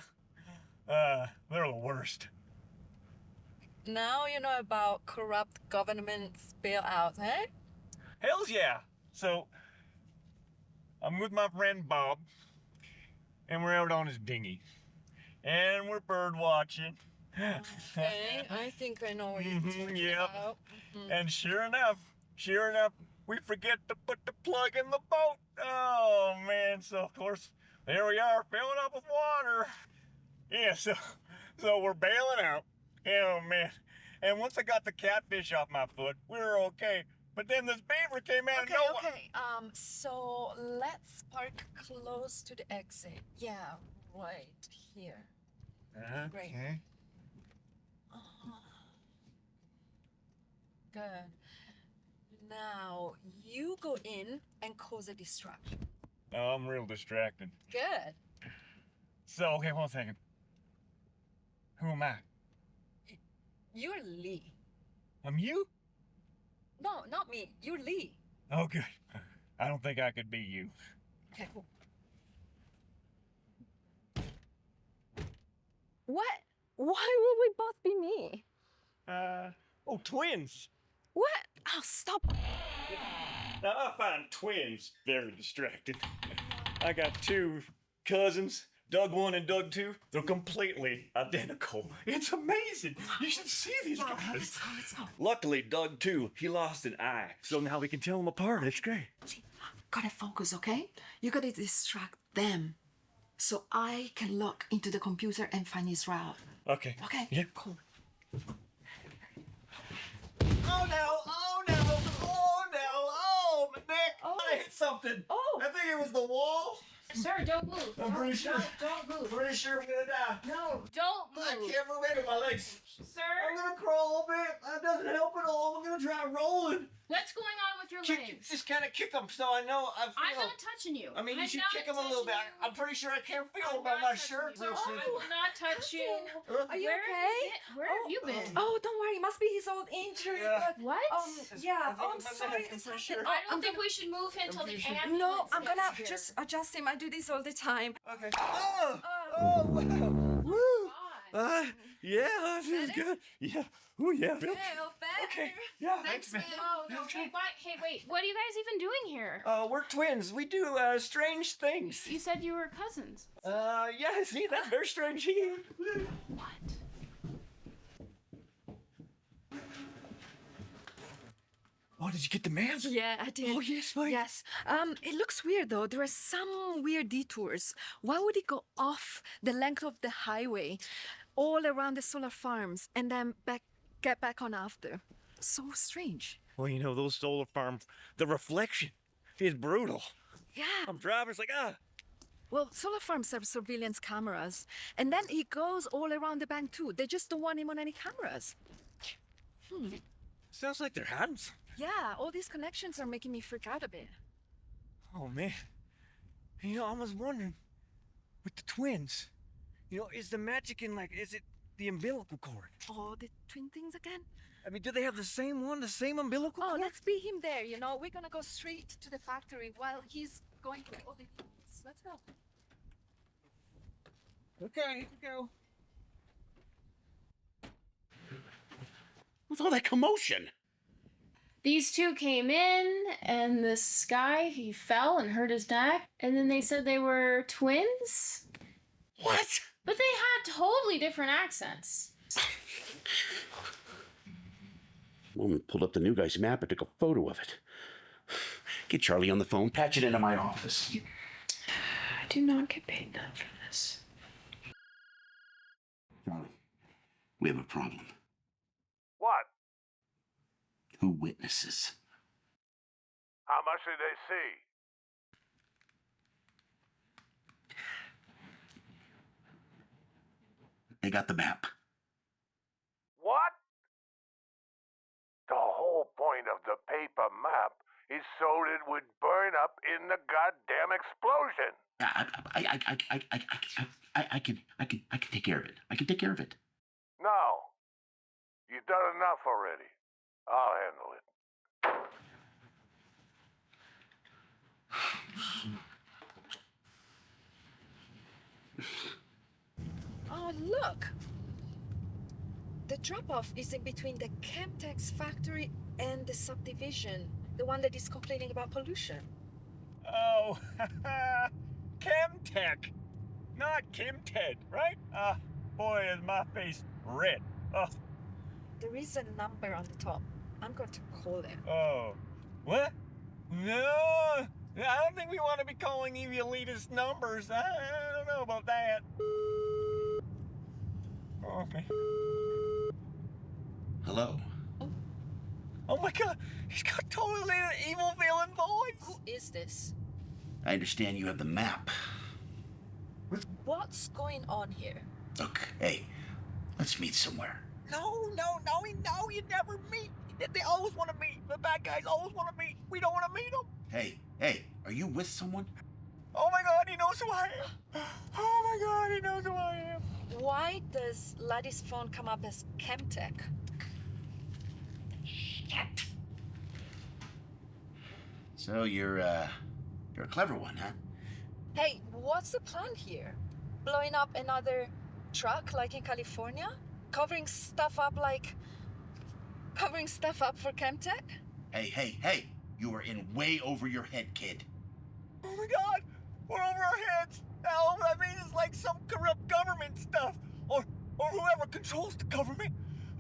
They're the worst. Now you know about corrupt governments bailouts, eh? Hells yeah. So, I'm with my friend Bob, and we're out on his dinghy. And we're bird watching. Okay, I think I know what you're talking about. And sure enough, we forget to put the plug in the boat. Oh, man. So, of course, there we are, filling up with water. Yeah, so we're bailing out. Oh, man. And once I got the catfish off my foot, we were okay. But then this beaver came out of nowhere. Okay, so let's park close to the exit. Yeah, right here. Okay. Great. Good. Now, you go in and cause a distraction. Oh, I'm real distracted. Good. So, okay, 1 second. Who am I? You're Lee. I'm you? No, not me. You're Lee. Oh, good. I don't think I could be you. Okay, cool. What? Why would we both be me? Twins. What? Oh, stop. Now, I find twins very distracting. I got two cousins, Doug 1 and Doug 2. They're completely identical. It's amazing. You should see these guys. Let's go. Luckily, Doug 2, he lost an eye, so now we can tell them apart. It's great. Gotta focus, okay? You gotta distract them so I can look into the computer and find his route. Okay. Okay? Yeah. Cool. Oh no, oh no, oh no, oh no, something. Oh. I think it was the wall. Sir, don't move. I'm pretty sure. Don't move. Pretty sure I'm gonna die. No, don't move. I can't move into my legs. Sir? I'm gonna crawl a bit. That doesn't help at all. I'm gonna try rolling. What's going on with your legs? Just kind of kick them so I know I feel. I'm not touching you. I mean, you I'm should not kick them a little bit. touching you. I'm pretty sure I can't feel I'm them on not my touching shirt. you. I will not touch you. Are you okay? Where have you been? Oh, don't worry. It must be his old injury. Yeah. But, What? yeah. I think Oh, I'm it's my sorry. neck, I'm This pretty happened. sure. Oh, I don't I'm think gonna. we should move him till the pretty sure. ambulance No, I'm gonna gets here. just adjust him. I do this all the time. Okay. Oh, wow. Woo. Yeah, that feels good. Yeah. Oh, yeah. Better. Okay. Yeah. Thanks, man. Oh, no. Hey, wait. What are you guys even doing here? We're twins. We do strange things. You said you were cousins. Yeah. See, that's very strange. What? Oh, did you get the maps? Yeah, I did. Oh, yes, fine. Yes. It looks weird though. There are some weird detours. Why would it go off the length of the highway, all around the solar farms, and then get back on after? So strange. Well, you know, those solar farms, the reflection is brutal. Yeah. I'm driving, it's like, Well, solar farms have surveillance cameras, and then he goes all around the bank too. They just don't want him on any cameras. Sounds like they're hiding something. Yeah, all these connections are making me freak out a bit. Oh, man. You know, I was wondering, with the twins, you know, is the magic in, like, is it the umbilical cord? Oh, the twin things again? I mean, do they have the same one, the same umbilical cord? Oh, let's be him there, you know. We're gonna go straight to the factory while he's going through all the things. Let's go. Okay, here we go. What's all that commotion? These two came in, and this guy, he fell and hurt his neck, and then they said they were twins? What? But they had totally different accents. Woman pulled up the new guy's map and took a photo of it. Get Charlie on the phone, patch it into my office. I do not get paid enough for this. Charlie, we have a problem. What? Who witnesses? How much did they see? They got the map. What? The whole point of the paper map is so it would burn up in the goddamn explosion. I can take care of it. I can take care of it. No. You've done enough already. I'll handle it. Oh, look! The drop-off is in between the Chemtex factory and the subdivision, the one that is complaining about pollution. Oh, Chemtech, not Chemted, right? Boy, is my face red. Oh, There is a number on the top. I'm going to call it. oh, what? No, I don't think we want to be calling you the elitist numbers. I don't know about that. Oh, man. Hello? Oh my God, he's got totally an evil villain voice. Who is this? I understand you have the map. What's going on here? Look, hey, let's meet somewhere. No, you never meet. They always want to meet. The bad guys always want to meet. We don't want to meet them. Hey, are you with someone? Oh my God, he knows who I am. Oh my God, he knows who I am. Why does Luddie's phone come up as Chemtech? Shit. So you're a clever one, huh? Hey, what's the plan here? Blowing up another truck like in California? Covering stuff up for Chemtech? Hey, you are in way over your head, kid. Oh my God, we're over our heads. Oh, that means it's like some corrupt government stuff. Or whoever controls the government.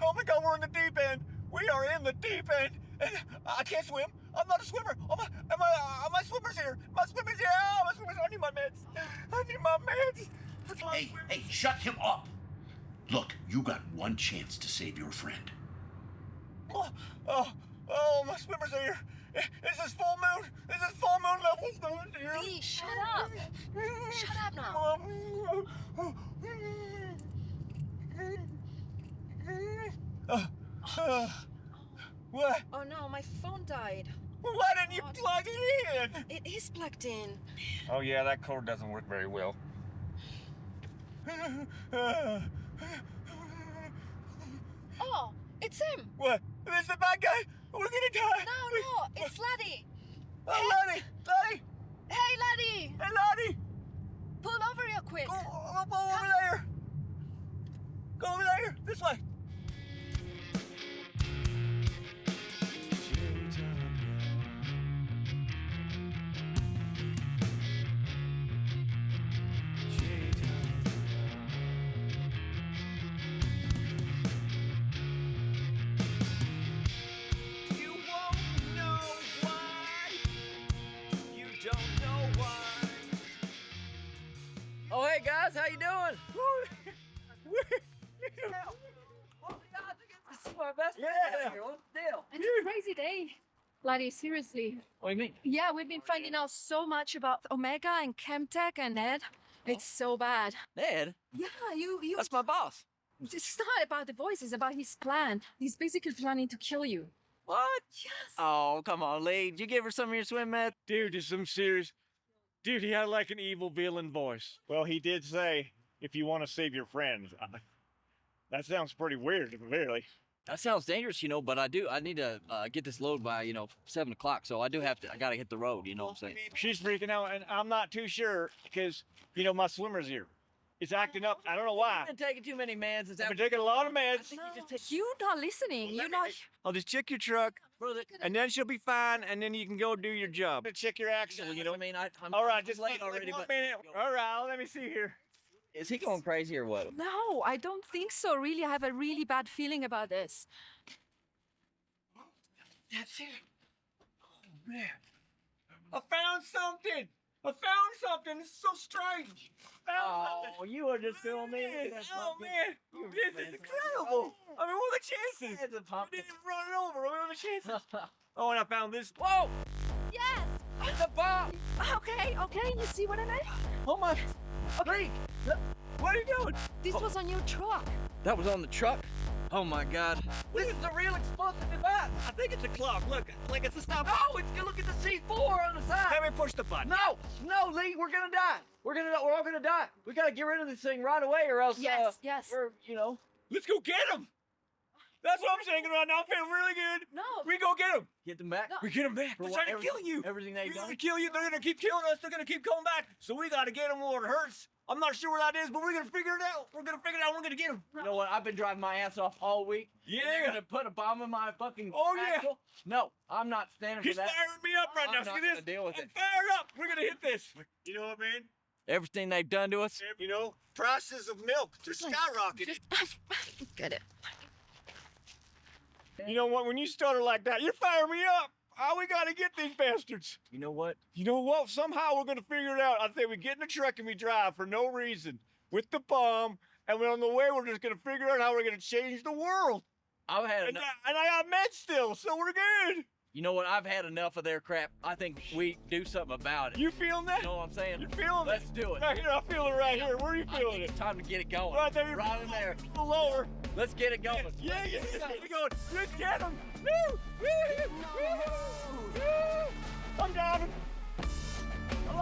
Oh my God, we're in the deep end. We are in the deep end. And I can't swim. I'm not a swimmer. My swimmer's here. My swimmer's here. Oh, my swimmer's here. I need my meds. Hey, shut him up. Look, you got one chance to save your friend. Oh, my swimmers are here. This is full moon. This is full moon levels. Lee, shut up. Shut up now. What? Oh no, my phone died. Why didn't you plug it in? It is plugged in. Oh yeah, that cord doesn't work very well. Oh, it's him. What? This the bad guy? We're gonna die. No, it's Luddee. Oh, Luddee! Luddee! Hey, Luddee! Hey, Luddee! Pull over real quick. Go over there. Go over there. This way. Oh, hey guys, how you doing? This is my best friend out here. What's the deal? It's a crazy day. Luddee, seriously. What do you mean? Yeah, we've been finding out so much about Omega and Chemtech and Ned. It's so bad. Ned? Yeah, you. That's my boss. It's not about the voice, it's about his plan. He's basically planning to kill you. What? Yes. Oh, come on, Lee. Did you give her some of your swim meth? Dude, is some serious. Dude, he had like an evil villain voice. Well, he did say, if you want to save your friends. That sounds pretty weird, really. That sounds dangerous, you know, but I need to get this load by, 7 o'clock, so I gotta hit the road, you know what I'm saying? She's freaking out, and I'm not too sure, because, my swimmer's here. It's acting up. I don't know why. You've been taking too many meds. I've been taking a lot of meds. You're not listening. You're not. I'll just check your truck, and then she'll be fine, and then you can go do your job. Check your axle, I mean, I'm all right, just late already, one but minute. All right, let me see here. Is he going crazy or what? No, I don't think so. Really, I have a really bad feeling about this. That's it. Oh, man. I found something. This is so strange. Oh, you are just filming me. Oh, man. This is incredible. I mean, what are the chances? It's a pump. You didn't even run it over. What are the chances? Oh, and I found this. Whoa! Yes. It's a bomb. Okay. You see what I mean? Oh my. Okay. What are you doing? This was on your truck. That was on the truck? Oh my God. This is a real explosive device. I think it's a clock. Look, like it's a stop. Oh, look at the C4 on the side. Let me push the button. No, Lee, we're gonna die. We're all gonna die. We gotta get rid of this thing right away, or else. Yes. We're, Let's go get him. That's what I'm thinking right now. I'm feeling really good. No. We go get him. Get them back. No. We get them back. They're trying to kill you. Everything they've They're done. gonna kill you. They're gonna keep killing us. They're gonna keep coming back. So we gotta get them where it hurts. I'm not sure where that is, but we're gonna figure it out. We're gonna get them. You know what? I've been driving my ass off all week. Yeah. And they're gonna put a bomb in my fucking yeah. axle. No, I'm not standing He's for that. firing me up right now. I'm not See this? gonna deal with I'm it. fired up. We're gonna hit this. You know what I mean? Everything they've done to us. Prices of milk just skyrocketed. Get it. You know what? When you stutter like that, you fire me up. We gotta get these bastards. You know what? Somehow we're gonna figure it out. I think we get in the truck and we drive for no reason with the bomb, and on the way we're just gonna figure out how we're gonna change the world. I've had And enough. I got meds still, so we're good. You know what? I've had enough of their crap. I think we do something about it. You feeling that? You know what I'm saying? You feeling Let's do it. Right here, I feel it right here. Where are you feeling it? It's time to get it going. Right there. Right in there. A little lower. Let's get it going. Yeah. Let's get it going. Let's get them. Woo! I'm driving. I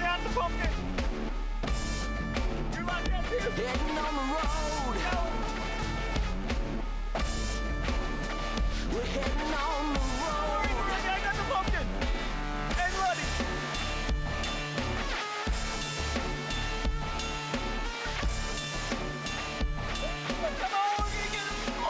got the pumpkin. You like that too? Heading on the road. We're heading on the road. I got the pumpkin. And Luddee. Come on, we're gonna get him.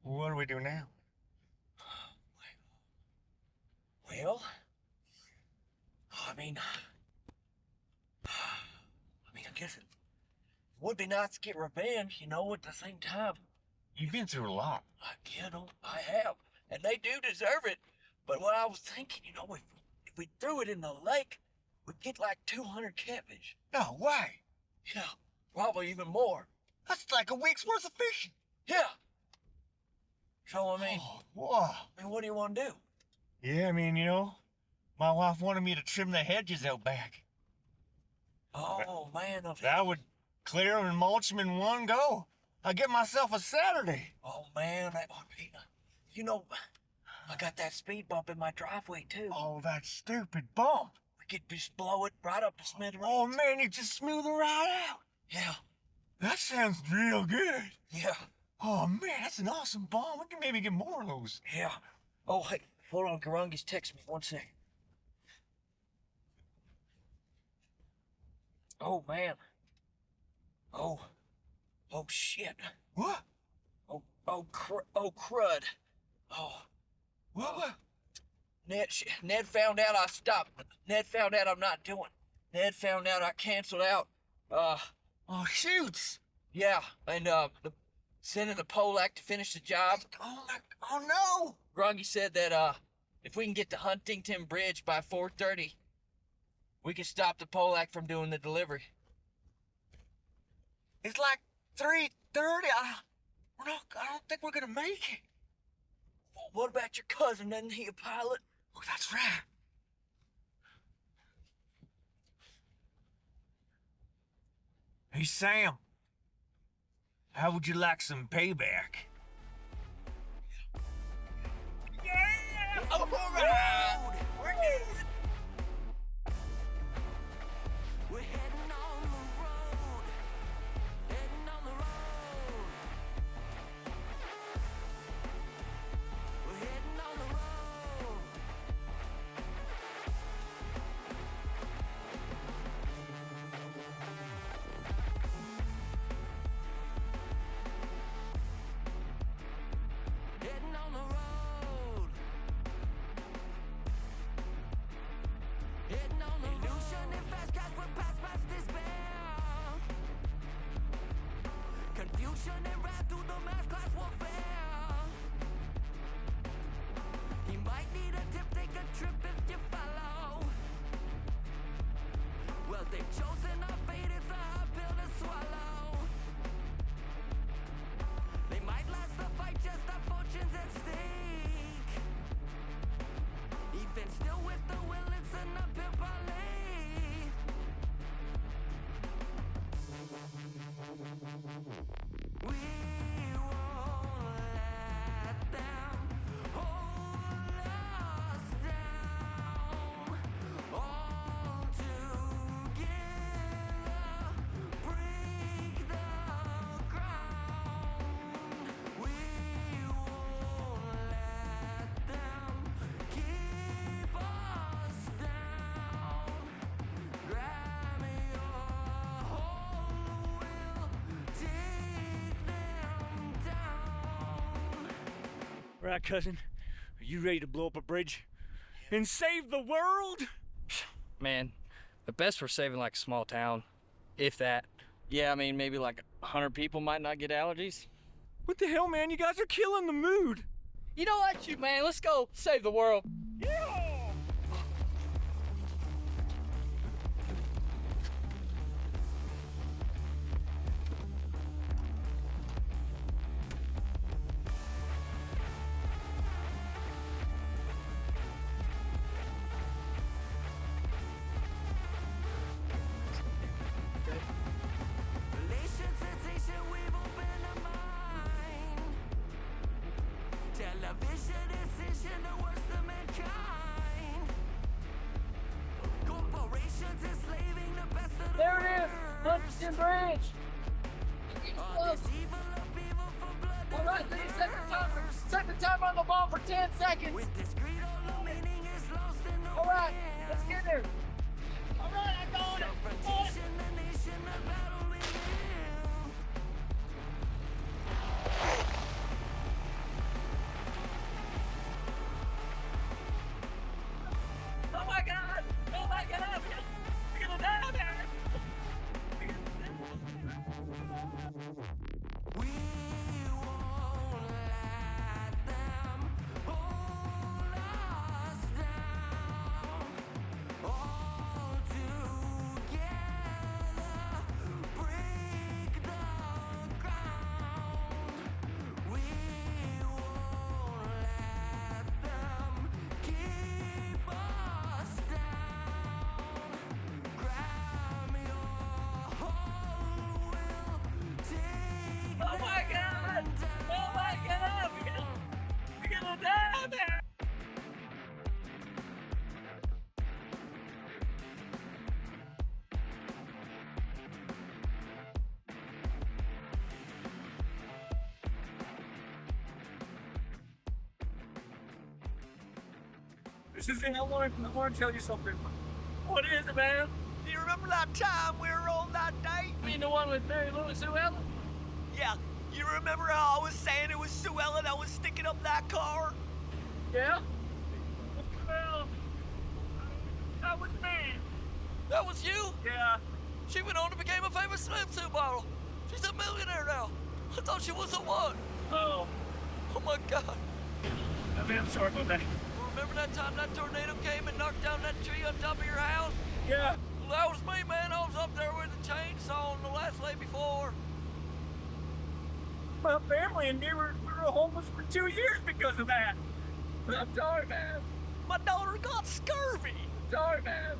What do we do now? Well, I mean, I guess it would be nice to get revenge, you know, at the same time. You've been through a lot. I have, and they do deserve it. But what I was thinking, you know, if we threw it in the lake, we'd get like 200 catfish. No way. Yeah, probably even more. That's like a week's worth of fishing. Yeah. So, I mean, Whoa. What do you want to do? Yeah, I mean, you know, my wife wanted me to trim the hedges out back. Oh, man. That would clear them and mulch them in one go. I'd get myself a Saturday. Oh, man, that would be... You know, I got that speed bump in my driveway, too. Oh, that stupid bump. We could just blow it right up to smithereens. Oh, man, you just smooth it right out. Yeah. That sounds real good. Yeah. Oh, man, that's an awesome bomb. We can maybe get more of those. Yeah. Oh, hey, hold on. Garungi's texting me. 1 second. Oh, man. Oh, shit. What? Oh, crud. Oh. What? Ned found out I stopped. Ned found out I'm not doing. Ned found out I canceled out. Oh, shoots. Yeah, and, sending the Polak to finish the job. Oh, no. Grungy said that, if we can get to Huntington Bridge by 4:30, we can stop the Polak from doing the delivery. It's like 3:30. I don't think we're gonna make it. Well, what about your cousin? Isn't he a pilot? Oh, that's right. Hey, Sam. How would you like some payback? Yeah! All right! We're good! We're heading on the road. Heading on the road. We're heading on the road. Heading on the road. Heading on the illusion and fast cars will pass past despair. Confusion and wrath through the mass class warfare. You might need a tip, take a trip if you follow. Well, they've chosen our fate, it's a hard pill to swallow. They might last the fight, just our fortunes at stake. Even still with the will, it's an uphill parlay. We won't let them hold us down. All together, break the ground. We won't let them keep us down. Grab your hold, we'll take them down. Right, cousin? Are you ready to blow up a bridge and save the world? Man, at best we're saving like a small town, if that. Yeah, I mean, maybe like 100 people might not get allergies. What the hell, man? You guys are killing the mood. You know what, shoot, man? Let's go save the world. Relation, sensation, we've opened our mind. Television, decision, the worst of mankind. Corporations enslaving the best of the There it is! Huntington Bridge! All right, second time on the ball for 10 seconds. All right, let's get there. All right, I got it. This is it. I want to tell you something. What is it, man? Do you remember that time we were on that date? You mean the one with Mary Lou and Sue Ellen? Yeah. You remember how I was saying it was Sue Ellen that was sticking up that car? Yeah? Well, that was me. That was you? Yeah. She went on to become a famous swimsuit model. She's a millionaire now. I thought she was the one. Oh. Oh my God. I mean, I'm sorry about that. Remember that time that tornado came and knocked down that tree on top of your house? Yeah. Well, that was me, man. I was up there with the chainsaw on the last day before. My family and me were homeless for 2 years because of that. I'm sorry, man. My daughter got scurvy. Sorry, man.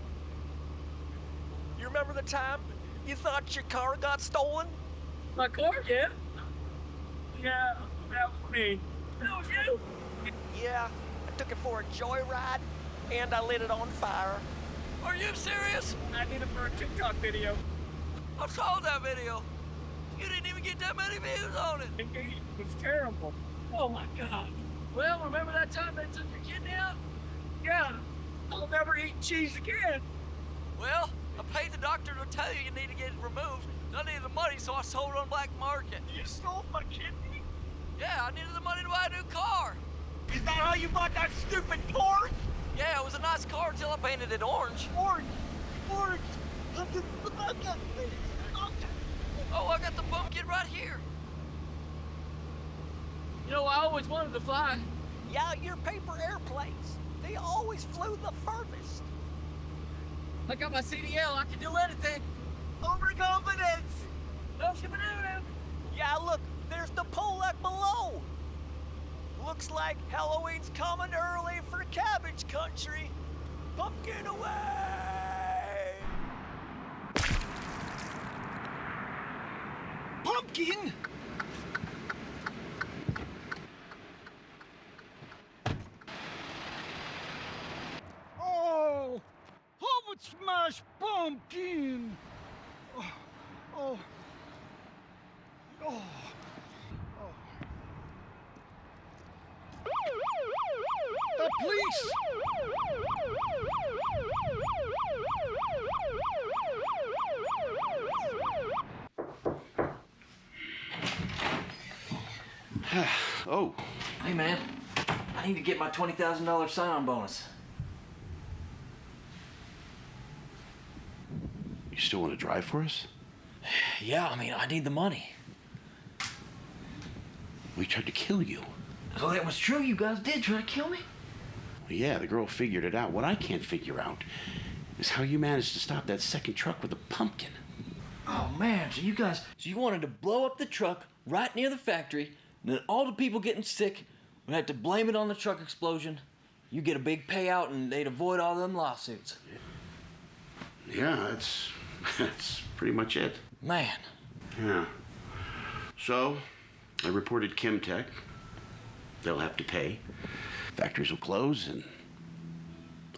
You remember the time you thought your car got stolen? My car, yeah? Yeah, that was me. That was you. Yeah, I took it for a joyride, and I lit it on fire. Are you serious? I did it for a TikTok video. I saw that video. You didn't even get that many views on it. It was terrible. Oh my God. Well, remember that time they took your kidney out? Yeah. I'll never eat cheese again. Well, I paid the doctor to tell you need to get it removed. I needed the money, so I sold it on black market. You stole my kidney? Yeah, I needed the money to buy a new car. Is that how you bought that stupid Porsche? Yeah, it was a nice car until I painted it orange. Orange. Oh, I got the pumpkin right here. You know, I always wanted to fly. Yeah, your paper airplanes. They always flew the furthest. I got my CDL. I can do anything. Overconfidence. No, shibadoo. Yeah, look, there's the Polak below. Looks like Halloween's coming early for Cabbage Country. Pumpkin away! Pumpkin? Oh, how would smash pumpkin? Oh, oh, oh. The police! Oh. Hey, man. I need to get my $20,000 sign-on bonus. You still want to drive for us? Yeah, I mean, I need the money. We tried to kill you. So that was true? You guys did try to kill me? Well, yeah, the girl figured it out. What I can't figure out is how you managed to stop that second truck with a pumpkin. Oh, man, so you wanted to blow up the truck right near the factory, and then all the people getting sick would have to blame it on the truck explosion. You get a big payout, and they'd avoid all them lawsuits. Yeah, that's pretty much it. Man. Yeah. So, I reported Chemtech. They'll have to pay. Factories will close, and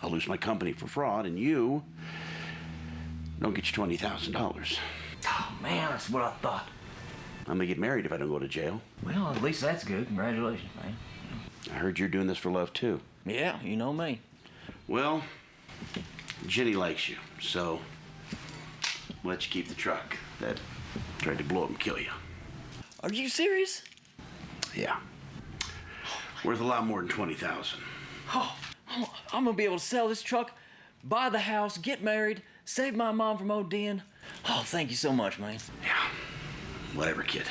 I'll lose my company for fraud, and you don't get your $20,000. Oh, man, that's what I thought. I'm gonna get married if I don't go to jail. Well, at least that's good. Congratulations, man. I heard you're doing this for love, too. Yeah, you know me. Well, Jenny likes you, so we'll let you keep the truck that tried to blow up and kill you. Are you serious? Yeah. Worth a lot more than $20,000. Oh, I'm gonna be able to sell this truck, buy the house, get married, save my mom from ODing. Oh, thank you so much, man. Yeah. Whatever, kid.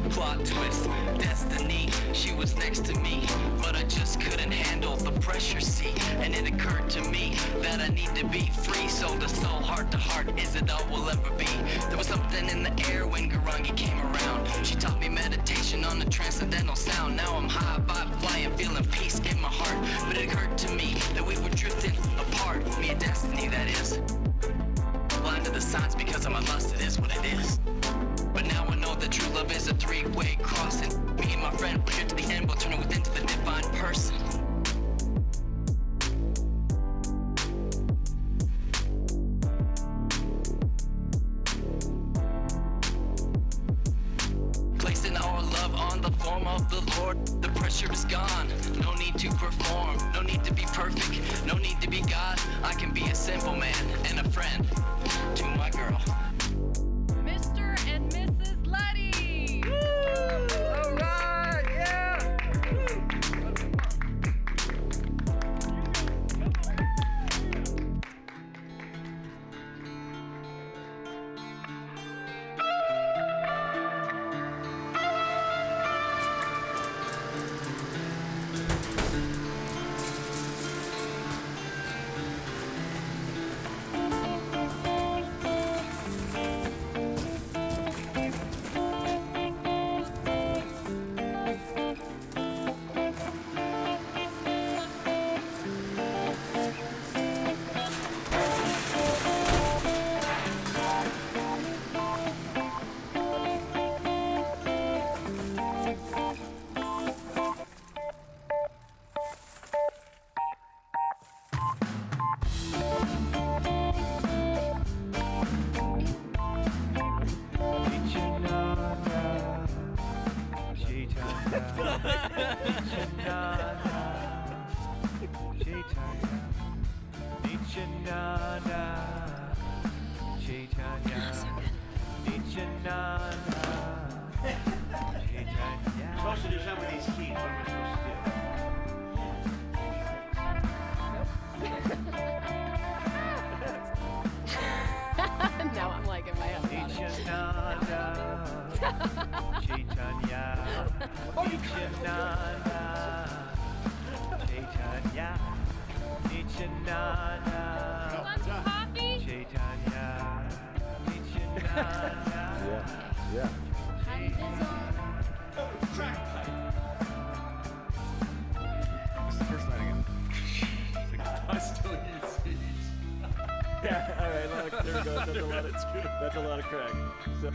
Plot twist, destiny. She was next to me, but I just couldn't handle the pressure, see. And it occurred to me that I need to be free. Soul to soul, heart to heart, is it all we'll ever be? There was something in the air when Garangi came around. She taught me meditation on the transcendental sound. Now I'm high vibe flying, feeling peace in my heart. But it occurred to me that we were drifting apart. Me and destiny, that is. Blind to the signs because of my lust, it is what it is. But now I know that true love is a three-way crossing. Me and my friend, we're here to the end, we'll turn it within to the divine person. form of the Lord. The pressure is gone. No need to perform. No need to be perfect. No need to be God. I can be a simple man and a friend to my girl. Mr. and Mrs. Luddee. All right, yeah. Supposed to do some of these keys. What am I supposed to do? Now I'm like in my head. Yeah. It's the first night again. I still use these. Yeah, all right, there we go. That's a lot of crack. So.